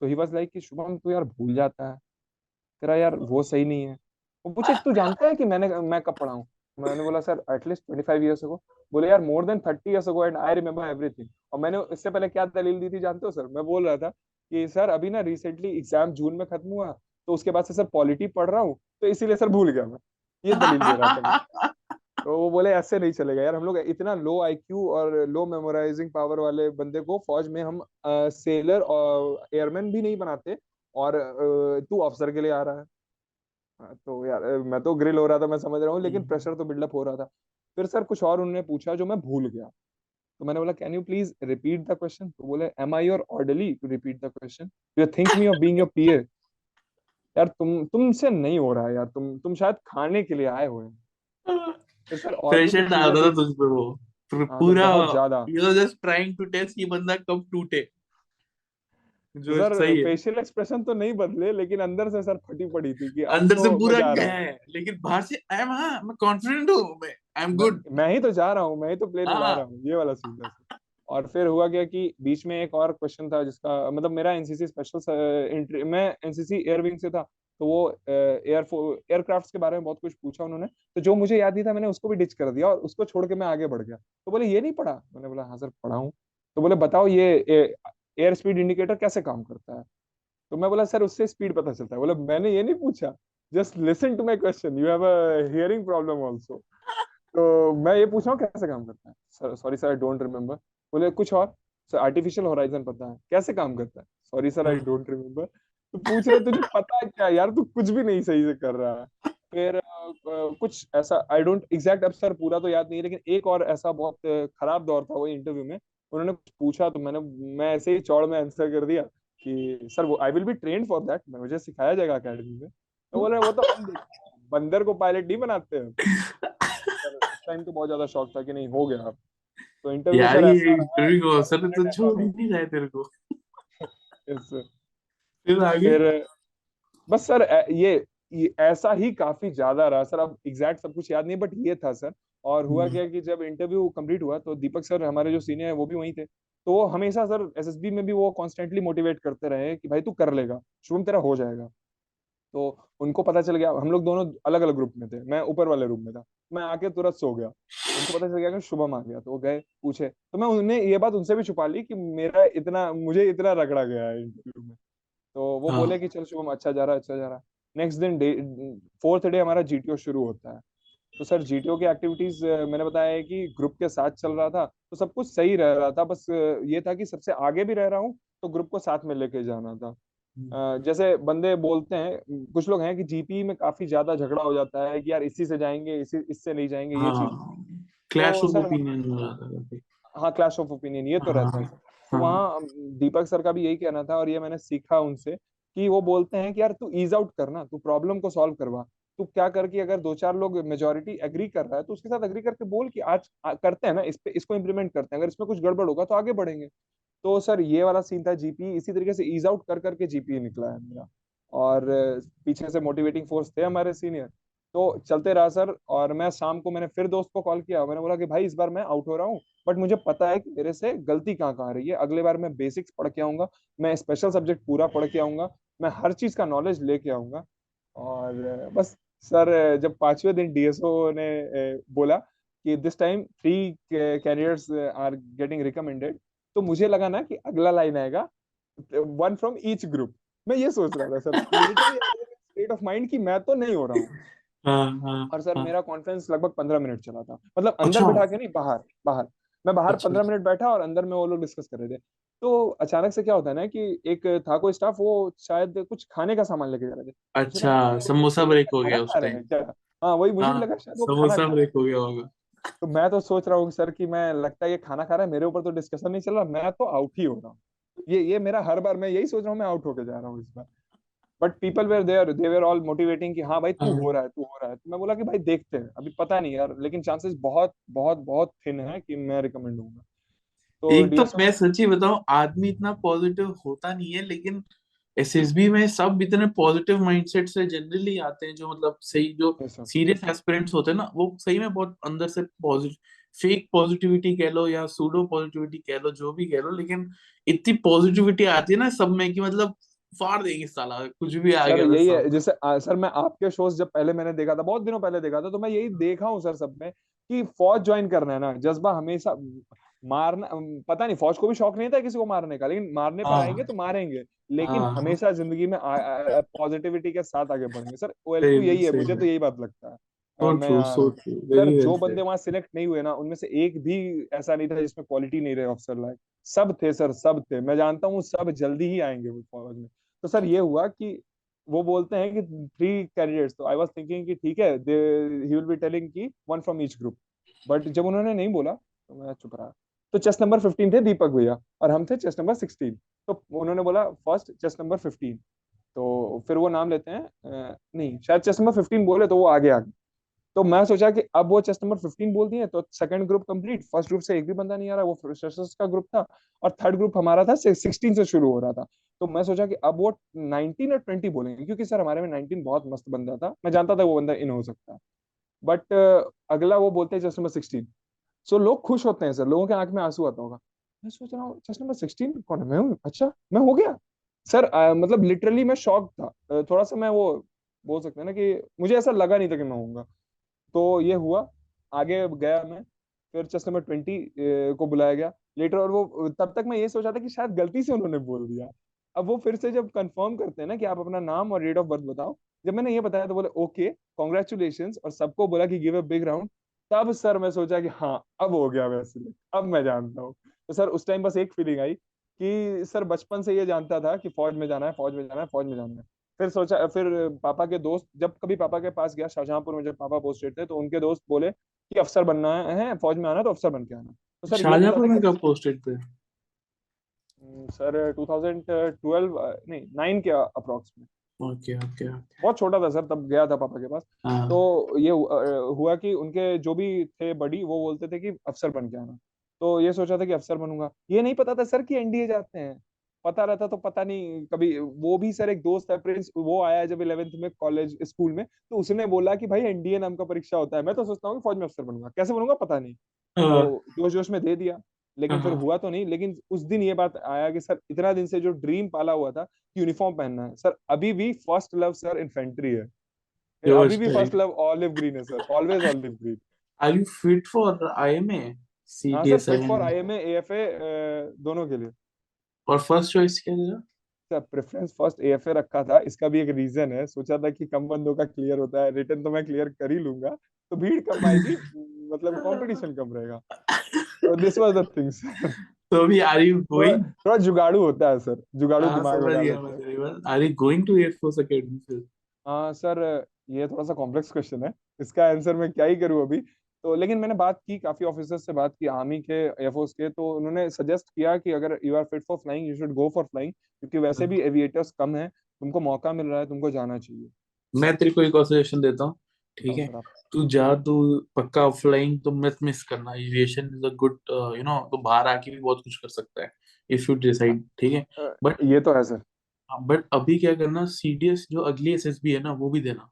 तो ही वाज लाइक कि शुभम तू यार भूल जाता है, तेरा यार वो सही नहीं है। वो पूछे तू जानता है कि मैं कब पढ़ा हूँ। मैंने बोला सर एटलीस्ट 25 ईयर्स अगो। बोले यार more than 30 years ago and I remember everything. और मैंने इससे पहले क्या दलील दी थी जानते हो सर, मैं बोल रहा था कि सर अभी ना रिसेंटली एग्जाम जून में खत्म हुआ, तो उसके बाद से सर पॉलिटी पढ़ रहा हूँ, तो इसीलिए सर भूल गया मैं। ये दलील दे रहा था मैं। तो वो बोले ऐसे नहीं चलेगा यार, हम लोग इतना लो आईक्यू और लो मेमोराइजिंग पावर वाले बंदे को फौज में हम सेलर और एयरमैन भी नहीं बनाते, और तू अफसर के लिए आ रहा है। हाँ, तो यार मैं तो ग्रिल हो रहा था, मैं समझ रहा हूँ, लेकिन प्रेशर तो बिल्डअप हो रहा था। फिर सर कुछ और उन्होंने पूछा जो मैं भूल गया। तो मैंने बोला can you please repeat the question, तो बोले am I your orderly to repeat the question, you think me of being your PA. यार तुमसे नहीं हो रहा है यार, तुम शायद खाने के लिए आए हुए हैं। फिर सर और भी प्रेशर कुछ चीजें डालता था थी। तुझ पे वो। हाँ सर पूरा बहुत ज्यादा। You just trying to test, ये बंदा कब टूटे, तो जो सर सही है। फेशियल एक्सप्रेशन तो नहीं बदले, लेकिन अंदर से सर फटी पड़ी थी कि अब अंदर से तो मैं पूरा जा रहा गया हूँ। है, लेकिन बाहर से आई एम, हाँ मैं कॉन्फिडेंट हूँ, मैं आई एम मैं गुड। मैं ही तो जा रहा हूँ, मैं ही तो प्लेन उड़ा रहा हाँ हूँ, ये वाला सीन था सर। और फिर हुआ क्या कि बीच में एक और क्वेश्चन था जिसका मतलब मेरा एनसीसी स्पेशल एंट्री, मैं एनसीसी एयर विंग से था। तो वो एयरक्राफ्ट्स के बारे में बहुत कुछ पूछा उन्होंने, तो जो मुझे याद नहीं था मैंने उसको भी डिच कर दिया और उसको छोड़ के मैं आगे बढ़ गया। तो बोले ये नहीं पढ़ा, मैंने बोला हाँ सर पढ़ा हूँ। तो बोले बताओ ये एयर स्पीड इंडिकेटर कैसे काम करता है। तो मैं बोला सर उससे स्पीड पता चलता है। बोले मैंने ये नहीं पूछा, just listen to my question, you have a hearing problem also. तो मैं ये पूछ रहा हूँ कैसे काम करता है, sir sorry sir I don't remember. बोले कुछ और, सर आर्टिफिशियल होराइजन पता है कैसे काम करता है, sorry sir I don't remember. तो पूछ रहे तुझे पता है क्या यार, तू कुछ भी नहीं सही से कर रहा है। फिर कुछ ऐसा आई डोंट एग्जैक्ट अब सर पूरा तो याद नहीं है, लेकिन एक और ऐसा बहुत खराब दौर था वो इंटरव्यू में। उन्होंने कुछ पूछा तो मैं ऐसे ही चौड़ में आंसर कर दिया कि सर वो I will be trained for that, मुझे सिखाया जाएगा अकेडमी में। तो बोले वो तो हम देखते हैं, बंदर को पायलट नहीं बनाते हैं। सर उस टाइम तो बहुत ज्यादा शौक था कि नहीं हो गया अब। तो इंटरव्यू यार, सर ये ऐसा रहा, इंटरव्यू को फर्स्ट सर मिनट तो ऐसा छोड़ ही था। नहीं रहा है तेरे को। Yes, sir। फिर आगे। फिर बस सर ये ऐसा ही काफी ज्यादा रहा सर, अब एग्जैक्ट सब कुछ याद नहीं, बट ये था सर। और हुआ हम्म, क्या कि जब इंटरव्यू कंप्लीट हुआ तो दीपक सर हमारे जो सीनियर है वो भी वहीं थे। तो वो हमेशा सर एसएसबी में भी वो कॉन्स्टेंटली मोटिवेट करते रहे कि भाई तू कर लेगा, शुभम तेरा हो जाएगा। तो उनको पता चल गया, हम लोग दोनों अलग अलग ग्रुप में थे, मैं ऊपर वाले रूम में था। मैं आके तुरंत सो गया। उनको पता चल गया कि शुभम आ गया, तो वो गए पूछे, तो मैं उन्हें ये बात उनसे भी छुपा ली कि मुझे इतना रगड़ा गया है इंटरव्यू में। तो वो बोले हाँ कि चल शुभम अच्छा जा रहा है, अच्छा जा रहा है। नेक्स्ट दिन डे फोर्थ डे हमारा जीटीओ शुरू होता है। तो सर जीटीओ की एक्टिविटीज मैंने बताया है कि ग्रुप के साथ चल रहा था, तो सब कुछ सही रह रहा था, बस ये था कि सबसे आगे भी रह रहा हूँ, तो ग्रुप को साथ में लेके जाना था। जैसे बंदे बोलते हैं कुछ लोग हैं कि जीपी में काफी ज्यादा झगड़ा हो जाता है कि यार इसी से जाएंगे, इसी इससे नहीं जाएंगे, ये चीज। हाँ क्लैश तो ऑफ सर ओपिनियन हो रहा था काफी। हाँ, क्लैश ऑफ ओपिनियन ये तो रहता है हाँ सर। तो हाँ। वहाँ दीपक सर का भी यही कहना था, और ये मैंने सीखा उनसे, कि वो बोलते हैं कि यार तू ईज आउट करना, तू प्रॉब्लम को सॉल्व करवा। तू क्या कर कि अगर दो चार लोग मेजोरिटी एग्री कर रहा है तो उसके साथ एग्री करके बोल कि आज करते हैं ना इस पे, इसको इम्प्लीमेंट करते हैं, अगर इसमें कुछ गड़बड़ होगा तो आगे बढ़ेंगे। तो सर ये वाला सीन था जीपी, इसी तरीके से ईज आउट कर करके जीपी निकला है मेरा। और पीछे से मोटिवेटिंग फोर्स थे हमारे सीनियर। तो चलते रहा सर, और मैं शाम को मैंने फिर दोस्त को कॉल किया, मैंने बोला कि भाई इस बार मैं आउट हो रहा हूँ, बट मुझे पता है कि मेरे से गलती कहाँ कहाँ रही है, अगले बार मैं बेसिक्स पढ़ के आऊंगा, मैं स्पेशल सब्जेक्ट पूरा पढ़ के आऊंगा, मैं हर चीज का नॉलेज लेके आऊंगा। और बस सर, जब 5वें दिन डीएसओ ने बोला कि this time 3 careers are getting recommended, तो मुझे लगा ना कि अगला लाइन आएगा, 1 फ्रॉम ईच ग्रुप। मैं ये सोच रहा था sir, literally state of mind कि मैं तो नहीं हो रहा हूँ। हाँ हाँ और सर हाँ। मेरा कॉन्फ्रेंस लगभग 15 मिनट चला था, मतलब अंदर अच्छा बिठा के नहीं, बाहर बाहर। मैं बाहर अच्छा 15 मिनट बैठा और अंदर में वो लोग डिस्कस कर रहे थे। तो अचानक से क्या होता है ना कि एक था कोई स्टाफ, वो शायद कुछ खाने का सामान लेके जा रहे थे। मुझे अच्छा। लगा कि ये समोसा ये ब्रेक क्या हो खाना गया खा उस रहे टाइम। हैं क्या? हाँ वही, मुझे भी हाँ, लगा शायद वो खाना समोसा खा रहे हैं। ब्रेक हो गया होगा। तो मैं तो सोच रहा हूँ सर कि मैं, लगता है ये खाना खा रहा है, मेरे ऊपर तो डिस्कशन नहीं चल रहा, मैं तो आउट ही हो रहा हूँ। ये मेरा हर बार मैं यही सोच रहा हूँ, मैं आउट होके जा रहा हूँ इस बार। But people were there, they were all motivating कि हाँ भाई तू हाँ। हो रहा है, तू हो रहा है। तो मैं बोला कि भाई देखते हैं, अभी पता नहीं यार, लेकिन चांसेस बहुत बहुत बहुत थिन है कि मैं रिकमेंड होऊंगा। तो एक तो डीएसओ मैं ने, सच्ची बताऊं, आदमी इतना पॉजिटिव होता नहीं है, लेकिन एसएसबी में सब इतने पॉजिटिव माइंडसेट से जनरली आते हैं, जो मतलब सही, जो yes, sir, सीरियस एस्पिरेंट्स होते हैं ना, वो सही में बहुत अंदर से पॉजिटिव, फेक पॉजिटिविटी कह लो या सूडो पॉजिटिविटी कह लो, जो भी कह लो, लेकिन इतनी पॉजिटिविटी आती है ना सब में कि मतलब फाड़ देंगे साला, कुछ भी आ सर गया तो यही है। सामने। जैसे सर मैं आपके शोज जब पहले मैंने देखा था, बहुत दिनों पहले देखा था, तो मैं यही देखा हूँ सर सब में, कि फौज ज्वाइन करना है ना, जज्बा हमेशा मारना। पता नहीं, फौज को भी शौक नहीं था किसी को मारने का, लेकिन मारने पर आएंगे हाँ तो मारेंगे, लेकिन हाँ। हमेशा जिंदगी में पॉजिटिविटी के साथ आगे बढ़ेंगे। सर ओएलपी सही में यही है, सही मुझे में। तो यही बात लगता है। सो मैं ट्रू यहाँ आ रहा सो हूँ। ट्रू, सर वेरी वेल जो बंदे सेड। वहां सिलेक्ट नहीं हुए ना, उनमें से एक भी ऐसा नहीं था जिसमें क्वालिटी नहीं रहे ऑफिसर लायक। सब थे सर, सब थे, मैं जानता हूँ सब जल्दी ही आएंगे वो फौज में। तो सर ये हुआ कि वो बोलते हैं कि 3 कैंडिडेट्स, तो आई वाज थिंकिंग कि ठीक है, दे ही विल बी टेलिंग कि 1 फ्रॉम ईच ग्रुप। बट जब उन्होंने नहीं बोला तो मैं चुप रहा। तो चेस्ट नंबर 15 थे दीपक भैया, और हम थे चेस्ट नंबर 16। तो उन्होंने बोला फर्स्ट चेस्ट नंबर 15। तो फिर वो नाम लेते हैं, नहीं शायद चेस्ट नंबर 15 बोले, तो वो आगे आ गए। तो मैं सोचा कि अब वो चेस्ट नंबर 15 बोल दिए तो second group complete, first group से एक भी बंदा नहीं आ रहा, वो फ्रेशर्स का ग्रुप था। और थर्ड ग्रुप हमारा था 16 से शुरू हो रहा था। तो मैं सोचा कि अब वो 19 और 20 बोलेंगे, क्योंकि सर हमारे में 19 बहुत मस्त बंदा था, मैं जानता था वो बंदा इन हो सकता है। बट अगला वो बोलते हैं चेस्ट नंबर 16। सो लोग खुश होते हैं सर, लोगों के आंख में आंसू आता होगा। मैं सोच रहा हूँ चेस्ट नंबर 16 कौन है, मैं हूँ, अच्छा मैं हो गया। सर मतलब लिटरली मैं शॉक था। थोड़ा सा मैं वो बोल सकते हैं ना कि मुझे ऐसा लगा नहीं था कि मैं होऊंगा। तो ये हुआ, आगे गया मैं, फिर चेस्ट नंबर 20 को बुलाया गया लेटर। और वो तब तक मैं ये सोचा था कि शायद गलती से उन्होंने बोल दिया। अब वो फिर से जब कंफर्म करते हैं ना कि आप अपना नाम और डेट ऑफ बर्थ बताओ, जब मैंने ये बताया तो बोले ओके कॉन्ग्रेचुलेशन, और सबको बोला कि गिव अ बिग राउंड। तब सर मैं सोचा कि हाँ अब हो गया वैसे, अब मैं जानता हूँ। तो सर उस टाइम बस एक फीलिंग आई कि सर बचपन से ये जानता था कि फौज में जाना है, फौज में जाना है, फौज में जाना है। फिर सोचा, फिर पापा के दोस्त, जब कभी पापा के पास गया शाहजहांपुर में, जब पापा पोस्टेड थे, तो उनके दोस्त बोले कि अफसर बनना है, फौज में आना है तो अफसर बन के आना। तो सर ये होता शाहजहांपुर था में कि कब पोस्टेड थे? सर 2012 नहीं 9 के अप्रोक्स में। Okay okay okay. बहुत छोटा था सर, तब गया था पापा के पास। हाँ तो ये हुआ कि उनके जो भी थे बड़ी, वो बोलते थे कि अफसर बन के आना। तो ये सोचा था कि अफसर बनूंगा, ये नहीं पता था सर कि एनडीए जाते हैं। पता रहता तो पता नहीं कभी। वो भी सर एक दोस्त है प्रिंस, वो आया जब 11th में कॉलेज स्कूल में, तो उसने बोला कि भाई एनडीए नाम का परीक्षा होता है। मैं तो सोचता हूँ कि फौज में अफसर बनूंगा, कैसे बनूंगा पता नहीं। हाँ तो जोश जोश में दे दिया, लेकिन फिर हाँ। हुआ तो नहीं। लेकिन उस दिन ये बात आया कि सर इतना दिन से जो ड्रीम पाला हुआ था कि यूनिफॉर्म पहनना है, सर अभी भी फर्स्ट लव सर इन्फेंट्री है। अभी जोश भी भाई, फर्स्ट लव ऑलिव ग्रीन है sir, always olive green. Are you fit for IMA, हाँ sir, CDS fit for IMA? IMA AFA दोनों के लिए। और फर्स्ट चॉइस क्या था? सर प्रेफरेंस फर्स्ट एएफए रखा था, इसका भी एक रीजन है। सोचा था कि कम बंदों का क्लियर होता है, रिटर्न तो मैं क्लियर कर ही लूंगा, तो भीड़ कम आएगी, मतलब कंपटीशन कम रहेगा। तो दिस वाज द थिंग्स। तो अभी आर यू थोड़ा गोइंग? थोड़ा जुगाड़ू होता है सर, जुगाड़ू हाँ दिमाग समझ लगा गया लेते मैं हैं। तेरी बात। Are you going to air force academy फिर? हाँ सर, ये थोड़ा सा कॉम्प्लेक्स क्वेश्चन है, इसका आंसर मैं क्या ही करूँ अभी। तो लेकिन मैंने बात की, काफी ऑफिसर्स से बात की, आर्मी के, एयरफोर्स के, तो उन्होंने सजेस्ट किया कि अगर you are fit for flying you should go for flying, क्योंकि वैसे भी एविएटर्स कम है, तुमको मौका मिल रहा है, तुमको जाना चाहिए। मैं तेरे को एक और सजेशन देता हूँ, ठीक बताओ है? सर आप। तू जा, तू पक्का ऑफलाइन तो मत मिस करना। एविएशन इज अ गुड, तो बाहर आके भी बहुत कुछ कर सकता है इफ यू डिसाइड, ठीक है? बट ये तो है सर। अभी क्या करना, सीडीएस जो अगली एसएसबी है ना वो भी देना,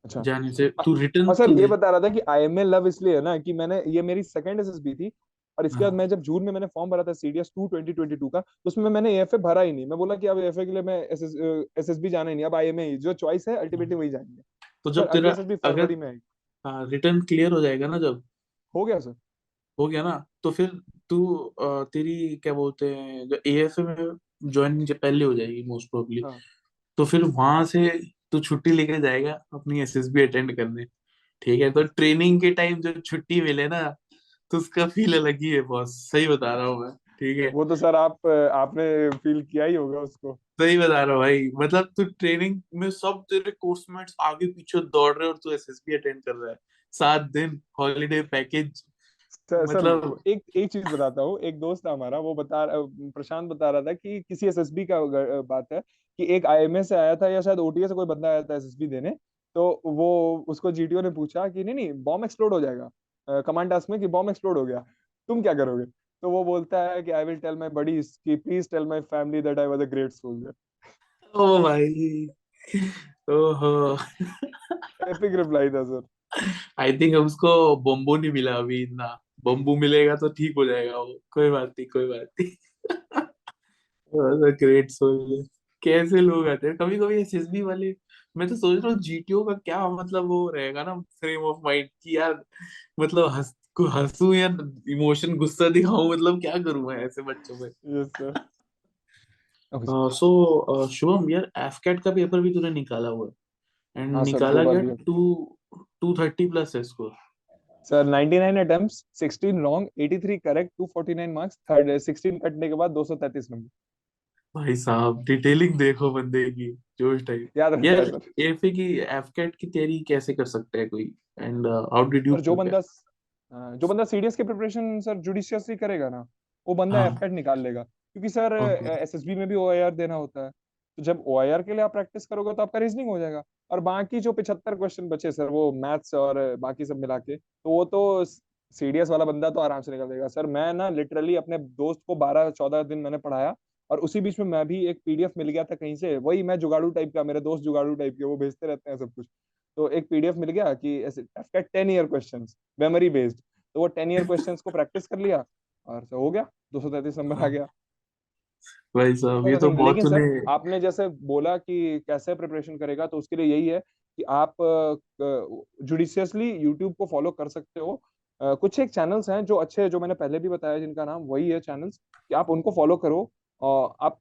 अच्छा। जाने से तू रिटर्न और सर तो ये दे। बता रहा था कि आईएमए लव इसलिए है ना कि मैंने, ये मेरी सेकंड एसएसबी थी, और इसके बाद हाँ मैं जब जून में मैंने फॉर्म भरा था सीडीएस 2 2022 का, तो उसमें मैंने एएफए भरा ही नहीं। मैं बोला कि अब एएफए के लिए मैं एसएसबी जाना ही नहीं, अब आईएमए ही जो चॉइस है अल्टीमेटली वही जाएंगे। तो तो सर जब अगली तेरा, एसएसबी अगर फरवरी में आएगी। रिटर्न क्लियर हो जाएगा ना, जब हो गया सर। हो गया ना, तो फिर तू तेरी क्या बोलते हैं, जो एएफए में ज्वाइनिंग जब पहले हो जाएगी मोस्ट प्रोबेबली, हाँ। तो फिर वहां से तू छुट्टी लेके जाएगा अपनी एसएसबी अटेंड करने, ठीक है? तो ट्रेनिंग के टाइम जो छुट्टी मिले ना, तो उसका फील अलग ही है बॉस, सही बता रहा हूँ मैं, ठीक है? वो तो सर आप आपने फील किया ही होगा उसको। सही बता रहा हूँ भाई, मतलब तू ट्रेनिंग में सब तेरे कोर्समेट्स आगे पीछे दौड़ रहे और तू एसएसबी अटेंड कर रहा है, 7 दिन हॉलीडे पैकेज, सर मतलब। एक एक चीज बताता हूँ। एक दोस्त था हमारा, वो प्रशांत बता रहा था कि किसी एसएसबी का बात है कि एक आईएमए से आया था, या शायद ओटीए से कोई बंदा आया था एसएसबी देने। तो वो, उसको जीटीओ ने पूछा कि नहीं नहीं बॉम्ब एक्सप्लोड हो जाएगा कमांड टास्क में, कि बॉम्ब एक्सप्लोड हो गया, तुम क्या करोगे? तो वो बोलता है कि I will tell my buddies कि please tell my family that I was a great soldier. ओ भाई, ओहो। एपिक रिप्लाई था सर। आई थिंक उसको बम्बू नहीं मिला अभी इतना, बम्बू मिलेगा तो ठीक हो जाएगा वो, कोई बात नहीं, कोई बात नहीं। ग्रेट सोल, कैसे लोग आते हैं कभी कभी एसएसबी वाले। मैं तो सोच रहा हूँ जीटीओ का क्या मतलब वो रहेगा ना, फ्रेम ऑफ माइंड की यार, मतलब हंसू या इमोशन, गुस्सा दिखाऊं, मतलब क्या करूं मैं ऐसे बच्चों में। Yes sir. सो शुभम यार, एफकेट का पेपर भी तूने निकाला हुआ है, एंड हाँ सर, दो निकाला बार गया दिया। 230 प्लस है score. Sir 99 attempts, 16 wrong, 83 correct, 249 marks, third 16 कटने के बाद 233 नंबर। भाई साहब डिटेलिंग देखो बंदे की, जोश टाइप। याद रहता है यार सर। एफए की, एफकेट की तैयारी कैसे कर सकता है कोई, एंड हाउ डिड यू और प्रिपेयर? जो बंदा सीडीएस की प्रिपरेशन सर जुडिशियसली करेगा ना, वो बंदा हाँ, एफकेट निकाल लेगा, क्योंकि सर ओके। एसएसबी में भी ओआईआर देना होता है। तो जब ओआईआर के लिए आप प्रैक्टिस करोगे तो आपका रीजनिंग हो जाएगा। और बाकी जो 75 क्वेश्चन बचे सर, वो मैथ्स और बाकी सब मिला के, तो वो तो सीडीएस वाला बंदा तो आराम से निकल देगा सर। मैं ना लिटरली अपने दोस्त को 12 14 दिन मैंने पढ़ाया, और उसी बीच में मैं भी, एक पीडीएफ मिल गया था कहीं से, वही मैं जुगाड़ू टाइप का, मेरे दोस्त जुगाड़ू टाइप के, वो भेजते रहते हैं सब कुछ। तो एक पीडीएफ मिल गया कि एफकेट 10 ईयर क्वेश्चंस मेमोरी बेस्ड, तो वो 10 ईयर क्वेश्चंस को प्रैक्टिस कर लिया, और तो हो गया, 233 नंबर आ हाँ, गया। भाई ये साहब था ये तो तो थिंग। बहुत लेकिन सर तूने। आपने जैसे बोला कि कैसे प्रिपरेशन करेगा, तो उसके लिए यही है कि आप जुडिशियसली यूट्यूब को फॉलो कर सकते हो। कुछ एक चैनल्स हैं जो अच्छे, जो मैंने पहले भी बताया, जिनका नाम वही है चैनल्स, कि आप उनको फॉलो करो। और आप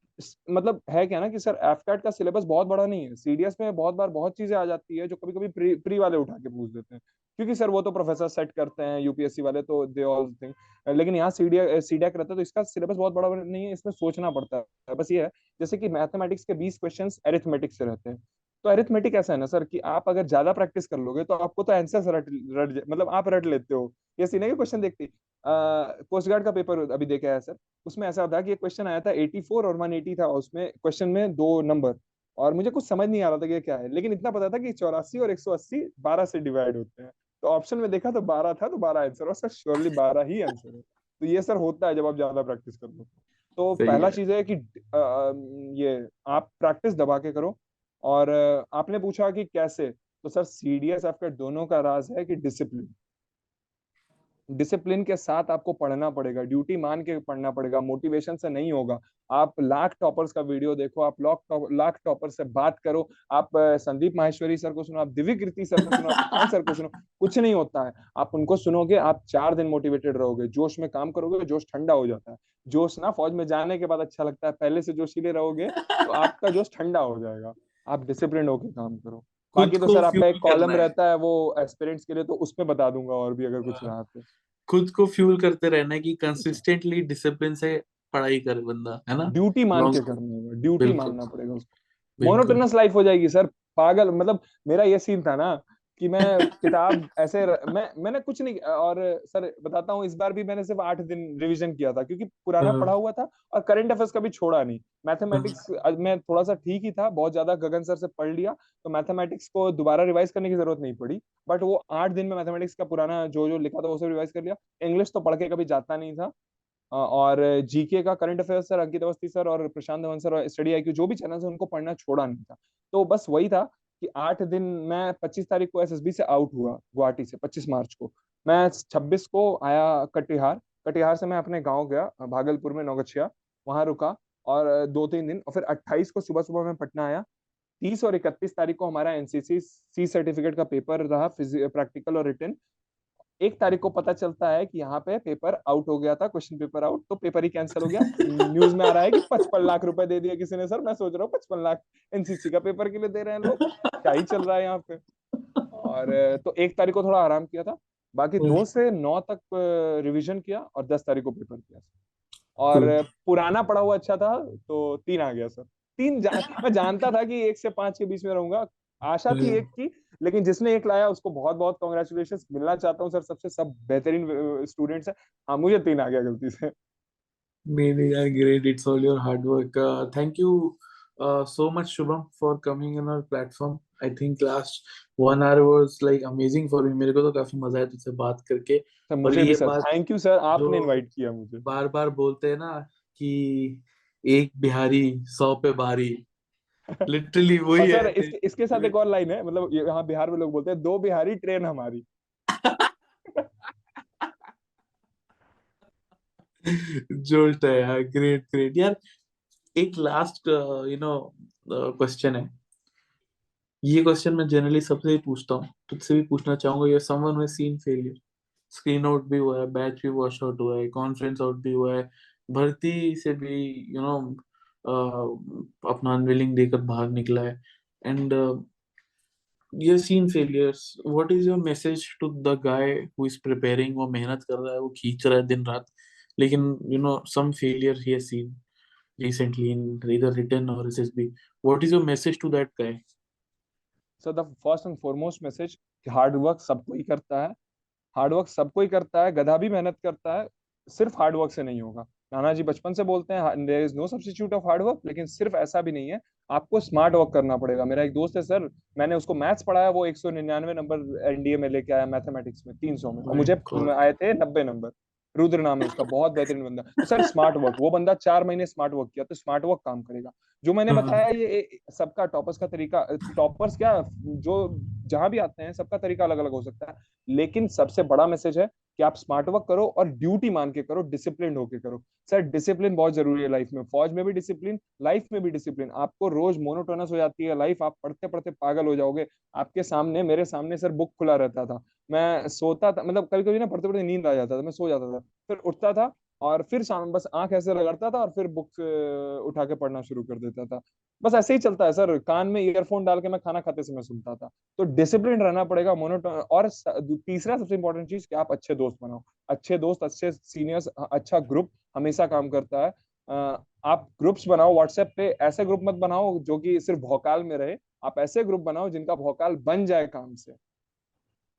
मतलब है क्या ना कि सर एफकैट का सिलेबस बहुत बड़ा नहीं है। सीडीएस में बहुत बार बहुत चीजें आ जाती है जो कभी कभी प्री वाले उठा के पूछ देते हैं, क्योंकि सर वो तो प्रोफेसर सेट करते हैं यूपीएससी वाले, तो दे ऑल थिंग। लेकिन यहाँ सीडीएक रहता है, तो इसका सिलेबस बहुत बड़ा नहीं है, इसमें सोचना पड़ता है। बस ये है, जैसे कि मैथमेटिक्स के 20 क्वेश्चंस अरिथमेटिक से रहते हैं। तो अरिथमेटिक ऐसा है ना सर कि आप अगर ज्यादा प्रैक्टिस कर लोगे तो आपको तो आंसर्स मतलब आप रट लेते हो। ये सीने के क्वेश्चन देखते, कोस्ट गार्ड का पेपर अभी देखा है सर, उसमें ऐसा था कि एक क्वेश्चन आया था 84 और 180 था, उसमें क्वेश्चन में दो नंबर, और मुझे कुछ समझ नहीं आ रहा था कि ये क्या है, लेकिन इतना पता था कि 84 और 180 12 से डिवाइड होते हैं। तो ऑप्शन में देखा तो 12 था, तो 12 आंसर, और सर श्योरली 12 ही आंसर है। तो ये सर होता है जब आप ज्यादा प्रैक्टिस कर लो। तो सही पहला है। चीज है कि ये आप प्रैक्टिस दबा के करो। और आपने पूछा कि कैसे, तो सर सीडीएस आपका दोनों का राज है कि डिसिप्लिन। डिसिप्लिन के साथ आपको पढ़ना पड़ेगा, ड्यूटी मान के पढ़ना पड़ेगा, मोटिवेशन से नहीं होगा। आप लाख टॉपर्स का वीडियो देखो, आप लाख टॉपर से बात करो, आप संदीप माहेश्वरी सर को सुनो, आप दिव्य कीर्ति सर को सुनो, आप इरफान सर को सुनो, कुछ नहीं होता है। आप उनको सुनोगे, आप 4 दिन मोटिवेटेड रहोगे, जोश में काम करोगे, जोश ठंडा हो जाता है। जोश ना फौज में जाने के बाद अच्छा लगता है, पहले से जोशीले रहोगे तो आपका जोश ठंडा हो जाएगा। आप डिसिप्लिन होकर काम करो। खुद बाकी तो को सर आपका फ्यूल एक कॉलम करना है, रहता है वो एस्पिरेंट्स के लिए, तो उसमें बता दूंगा और भी अगर कुछ रहा तो। खुद को फ्यूल करते रहना है कि कंसिस्टेंटली डिसिप्लिन से पढ़ाई करे बंदा, है ना? ड्यूटी मान के लॉन्ग टर्म। करनी होगा, ड्यूटी बिल्कुल, मानना पड़ेगा उसको। बिल्कुल। मोनोटोनस लाइफ हो जाएगी सर, पागल मतलब। मेरा ये सीन था ना कि मैं किताब ऐसे मैंने कुछ नहीं। और सर बताता हूँ, इस बार भी मैंने सिर्फ 8 दिन रिवीजन किया था, क्योंकि पुराना हाँ, पढ़ा हुआ था और करंट अफेयर्स कभी छोड़ा नहीं। हाँ, मैथमेटिक्स मैं थोड़ा सा ठीक ही था, बहुत ज्यादा गगन सर से पढ़ लिया, तो मैथमेटिक्स को दोबारा रिवाइज करने की जरूरत नहीं पड़ी। बट वो 8 दिन में मैथमेटिक्स का पुराना जो जो लिखा था वो सब रिवाइज कर लिया। इंग्लिश तो पढ़ के कभी जाता नहीं था। और जीके का करंट अफेयर्स सर अंकित अवस्थी सर और प्रशांत धवन सर और स्टडी आईक्यू जो भी चैनल है उनको पढ़ना छोड़ा नहीं था। तो बस वही था कि 8 दिन, मैं 25 तारीख को एसएसबी से आउट हुआ गुवाहाटी से, 25 मार्च को। मैं 26 को आया कटिहार। कटिहार से मैं अपने गाँव गया भागलपुर में नौगछिया, वहां रुका। और 2-3 दिन, और फिर 28 को सुबह सुबह मैं पटना आया। 30 और 31 तारीख को हमारा एनसीसी सी सर्टिफिकेट का पेपर रहा, प्रैक्टिकल और रिटन। 1 तारीख को पता चलता है कि यहाँ पे पेपर आउट हो गया था, क्वेश्चन पेपर आउट, तो पेपर ही कैंसिल हो गया। न्यूज में आ रहा है कि 55 लाख रुपए दे दिए किसी ने। सर मैं सोच रहा हूँ 55 लाख एनसीसी का पेपर के लिए दे रहे हैं लोग, क्या ही चल रहा है यहाँ पे। और तो 1 तारीख को थोड़ा आराम किया था। बाकी 2 से 9 तक रिवीजन किया, और 10 तारीख को पेपर किया। और cool. पुराना पढ़ा हुआ अच्छा था, तो 3 आ गया सर। मैं जानता था कि 1 से 5 के बीच में रहूंगा, आशा थी एक की। लेकिन जिसने एक लाया उसको बहुत बहुत कॉन्ग्रेचुलेशन मिलना चाहता हूँ सर, सबसे सब बेहतरीन स्टूडेंट्स हैं। हाँ, मुझे 3 आ गया गलती से। Maybe yeah, great. It's all your hard work. Thank you so much, Shubham, for coming on our platform. I think last 1 hour was like amazing for me. मेरे को तो काफी मजा आया तुझसे बात करके। सर और मुझे भी ये सर, बात थैंक यू सर, जो आपने इनवाइट किया मुझे। बार बार बोलते हैं ना कि एक बिहारी 100 पे भारी, लिटरली और वही सर है। इसके इसके साथ एक और लाइन है, मतलब यहाँ बिहार में लोग बोलते हैं, 2 बिहारी ट्रेन हमारी। जोल्ट है यार, ग्रेट ग्रेट यार। एक लास्ट क्वेश्चन है। ये क्वेश्चन मैं जनरली सबसे ही पूछता हूँ, तुझसे भी पूछना चाहूंगा। ये someone who has seen failure, screen out भी हुआ है, बैच भी वॉश आउट हुआ है, कॉन्फ्रेंस आउट भी हुआ है, भर्ती से भी अपना अनविलिंग देकर बाहर निकला है, एंड ये seen failures. What is your message to the guy who is preparing? वो मेहनत कर रहा है, वो खींच रहा है दिन रात, लेकिन some failure he has seen recently in either written or SSB. What is your message to that guy? Sir the first and foremost message, hard work सबको ही करता है। हार्ड वर्क सबको ही करता है, गधा भी मेहनत करता है। सिर्फ हार्ड वर्क से नहीं होगा। नाना जी बचपन से बोलते हैं there is no substitute of hard work, लेकिन सिर्फ ऐसा भी नहीं है। आपको स्मार्ट वर्क करना पड़ेगा। मेरा एक दोस्त है सर, मैंने उसको मैथ्स पढ़ाया, वो 199 नंबर एनडीए में लेके आया मैथमेटिक्स में 300 में, और My मुझे God. आए थे 90 नंबर। रुद्र नाम है उसका, बहुत बेहतरीन बंदा। तो सर स्मार्ट वर्क, वो बंदा 4 महीने स्मार्ट वर्क किया, तो स्मार्ट वर्क काम करेगा। जो मैंने बताया ये सबका टॉपर्स का तरीका, टॉपर्स क्या, जो जहां भी आते हैं सबका तरीका अलग अलग हो सकता है। लेकिन सबसे बड़ा मैसेज है कि आप स्मार्ट वर्क करो और ड्यूटी मान के करो, डिसिप्लिन होके करो। सर डिसिप्लिन बहुत जरूरी है लाइफ में, फौज में भी डिसिप्लिन, लाइफ में भी डिसिप्लिन। आपको रोज मोनोटोनस हो जाती है लाइफ, आप पढ़ते पढ़ते पागल हो जाओगे। आपके सामने, मेरे सामने सर बुक खुला रहता था, मैं सोता था, मतलब कभी कभी ना पढ़ते पढ़ते नींद आ जाता था, मैं सो जाता था, फिर उठता था, और फिर शाम बस आंख ऐसे रगड़ता था, और फिर बुक उठा के पढ़ना शुरू कर देता था। बस ऐसे ही चलता है सर, कान में ईयरफोन डाल के मैं खाना खाते समय सुनता था। तो डिसिप्लिन रहना पड़ेगा, मोनोटोन। और तीसरा सबसे इंपॉर्टेंट चीज कि आप अच्छे दोस्त बनाओ। अच्छे दोस्त, अच्छे सीनियर्स, अच्छा ग्रुप हमेशा काम करता है। आप ग्रुप्स बनाओ व्हाट्सएप पे, ऐसे ग्रुप मत बनाओ जो कि सिर्फ भौकाल में रहे। आप ऐसे ग्रुप बनाओ जिनका भौकाल बन जाए काम से।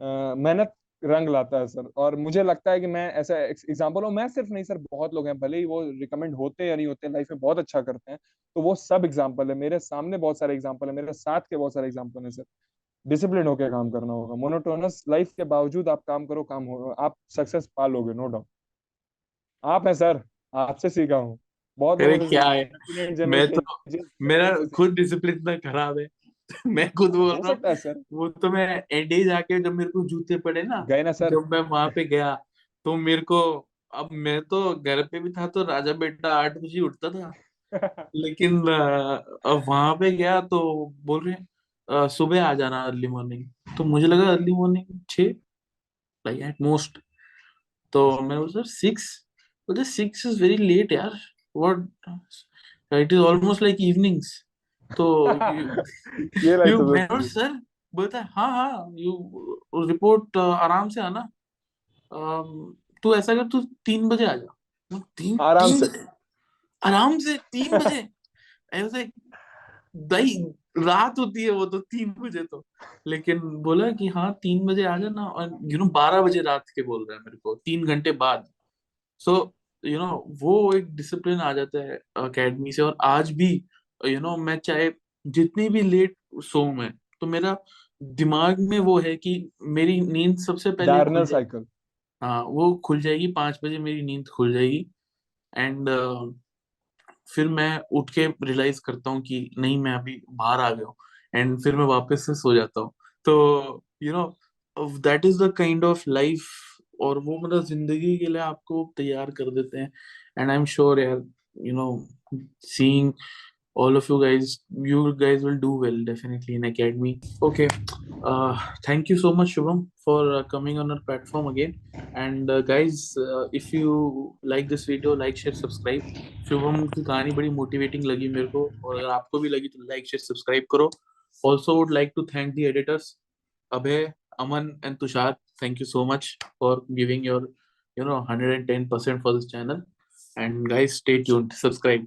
मेहनत रंग लाता है सर, और मुझे लगता है कि मैं ऐसा एग्जाम्पल हूँ। मैं सिर्फ नहीं सर, बहुत लोग हैं, भले ही वो रिकमेंड होते या नहीं होते, लाइफ में बहुत अच्छा करते हैं, तो वो सब एग्जाम्पल है मेरे सामने, बहुत सारे एग्जाम्पल है मेरे साथ के, बहुत सारे एग्जाम्पल है सर। डिसिप्लिन होकर काम करना होगा, मोनोटोनस लाइफ के बावजूद आप काम करो, काम हो, आप सक्सेस पा लोगे, नो डाउट। आप हैं सर, आपसे सीखा हूँ, बहुत अरे लोगों से क्या सीखा है, हूँ, लेफ्टिनेंट जनरल मैं तो, मेरा के से खुद सीखा डिसिप्लिन इतना खराब है। मैं खुद बोल हो रहा सकता है हूँ। सर। वो तो मैं एंडे जाके जब मेरे को जूते पड़े ना, गए ना सर। जब मैं वहां पे गया, तो मेरे को, अब मैं तो घर पे भी था तो राजा बेटा 8 बजे उठता था, लेकिन अब वहां पे गया तो बोल रहे हैं सुबह आ जाना अर्ली मॉर्निंग। तो मुझे लगा early morning 6, like at most. तो मैं बोला सर 6, बोलते 6 इज वेरी लेट यार, what, it is almost like evenings. तो ये लाइन यू सबसे मैं सही है। सर, बोलता है हाँ हाँ, यू रिपोर्ट आराम से आना। तू ऐसा कर, तू 3 बजे आ जा। मैं, तीन आराम तीन से। बजे आराम से 3 बजे? ऐसे भाई रात होती है वो तो 3 बजे तो, लेकिन बोला कि हाँ 3 बजे आ जाना, और 12 बजे रात के बोल रहा है मेरे को 3 घंटे बाद। सो वो एक डिसिप्लिन आ जाता है अकेडमी से। और आज भी मैं चाहे जितनी भी लेट सोऊं मैं, तो मेरा दिमाग में वो है कि मेरी नींद सबसे पहले डायरनल खुल जाएगी। साइकिल। हाँ वो खुल जाएगी, 5 बजे मेरी नींद खुल जाएगी। एंड फिर मैं उठ के रियलाइज करता हूँ कि नहीं मैं अभी बाहर आ गया हूँ, एंड फिर मैं वापस से सो जाता हूँ। तो that is the kind of life, और वो मतलब जिंदगी के लिए आपको तैयार कर देते हैं। एंड आई एम श्योर यार, you know seeing all of you guys will do well definitely in academy. Okay, thank you so much Shubham for coming on our platform again. And guys, if you like this video, like share subscribe। Shubham की कहानी बड़ी motivating लगी मेरे को, और अगर आपको भी लगी तो लाइक शेयर सब्सक्राइब करो। Also would like to thank the editors Abhay, Aman and Tushar. Thank you so much for giving your 110% for this channel। And guys, stay tuned, subscribe।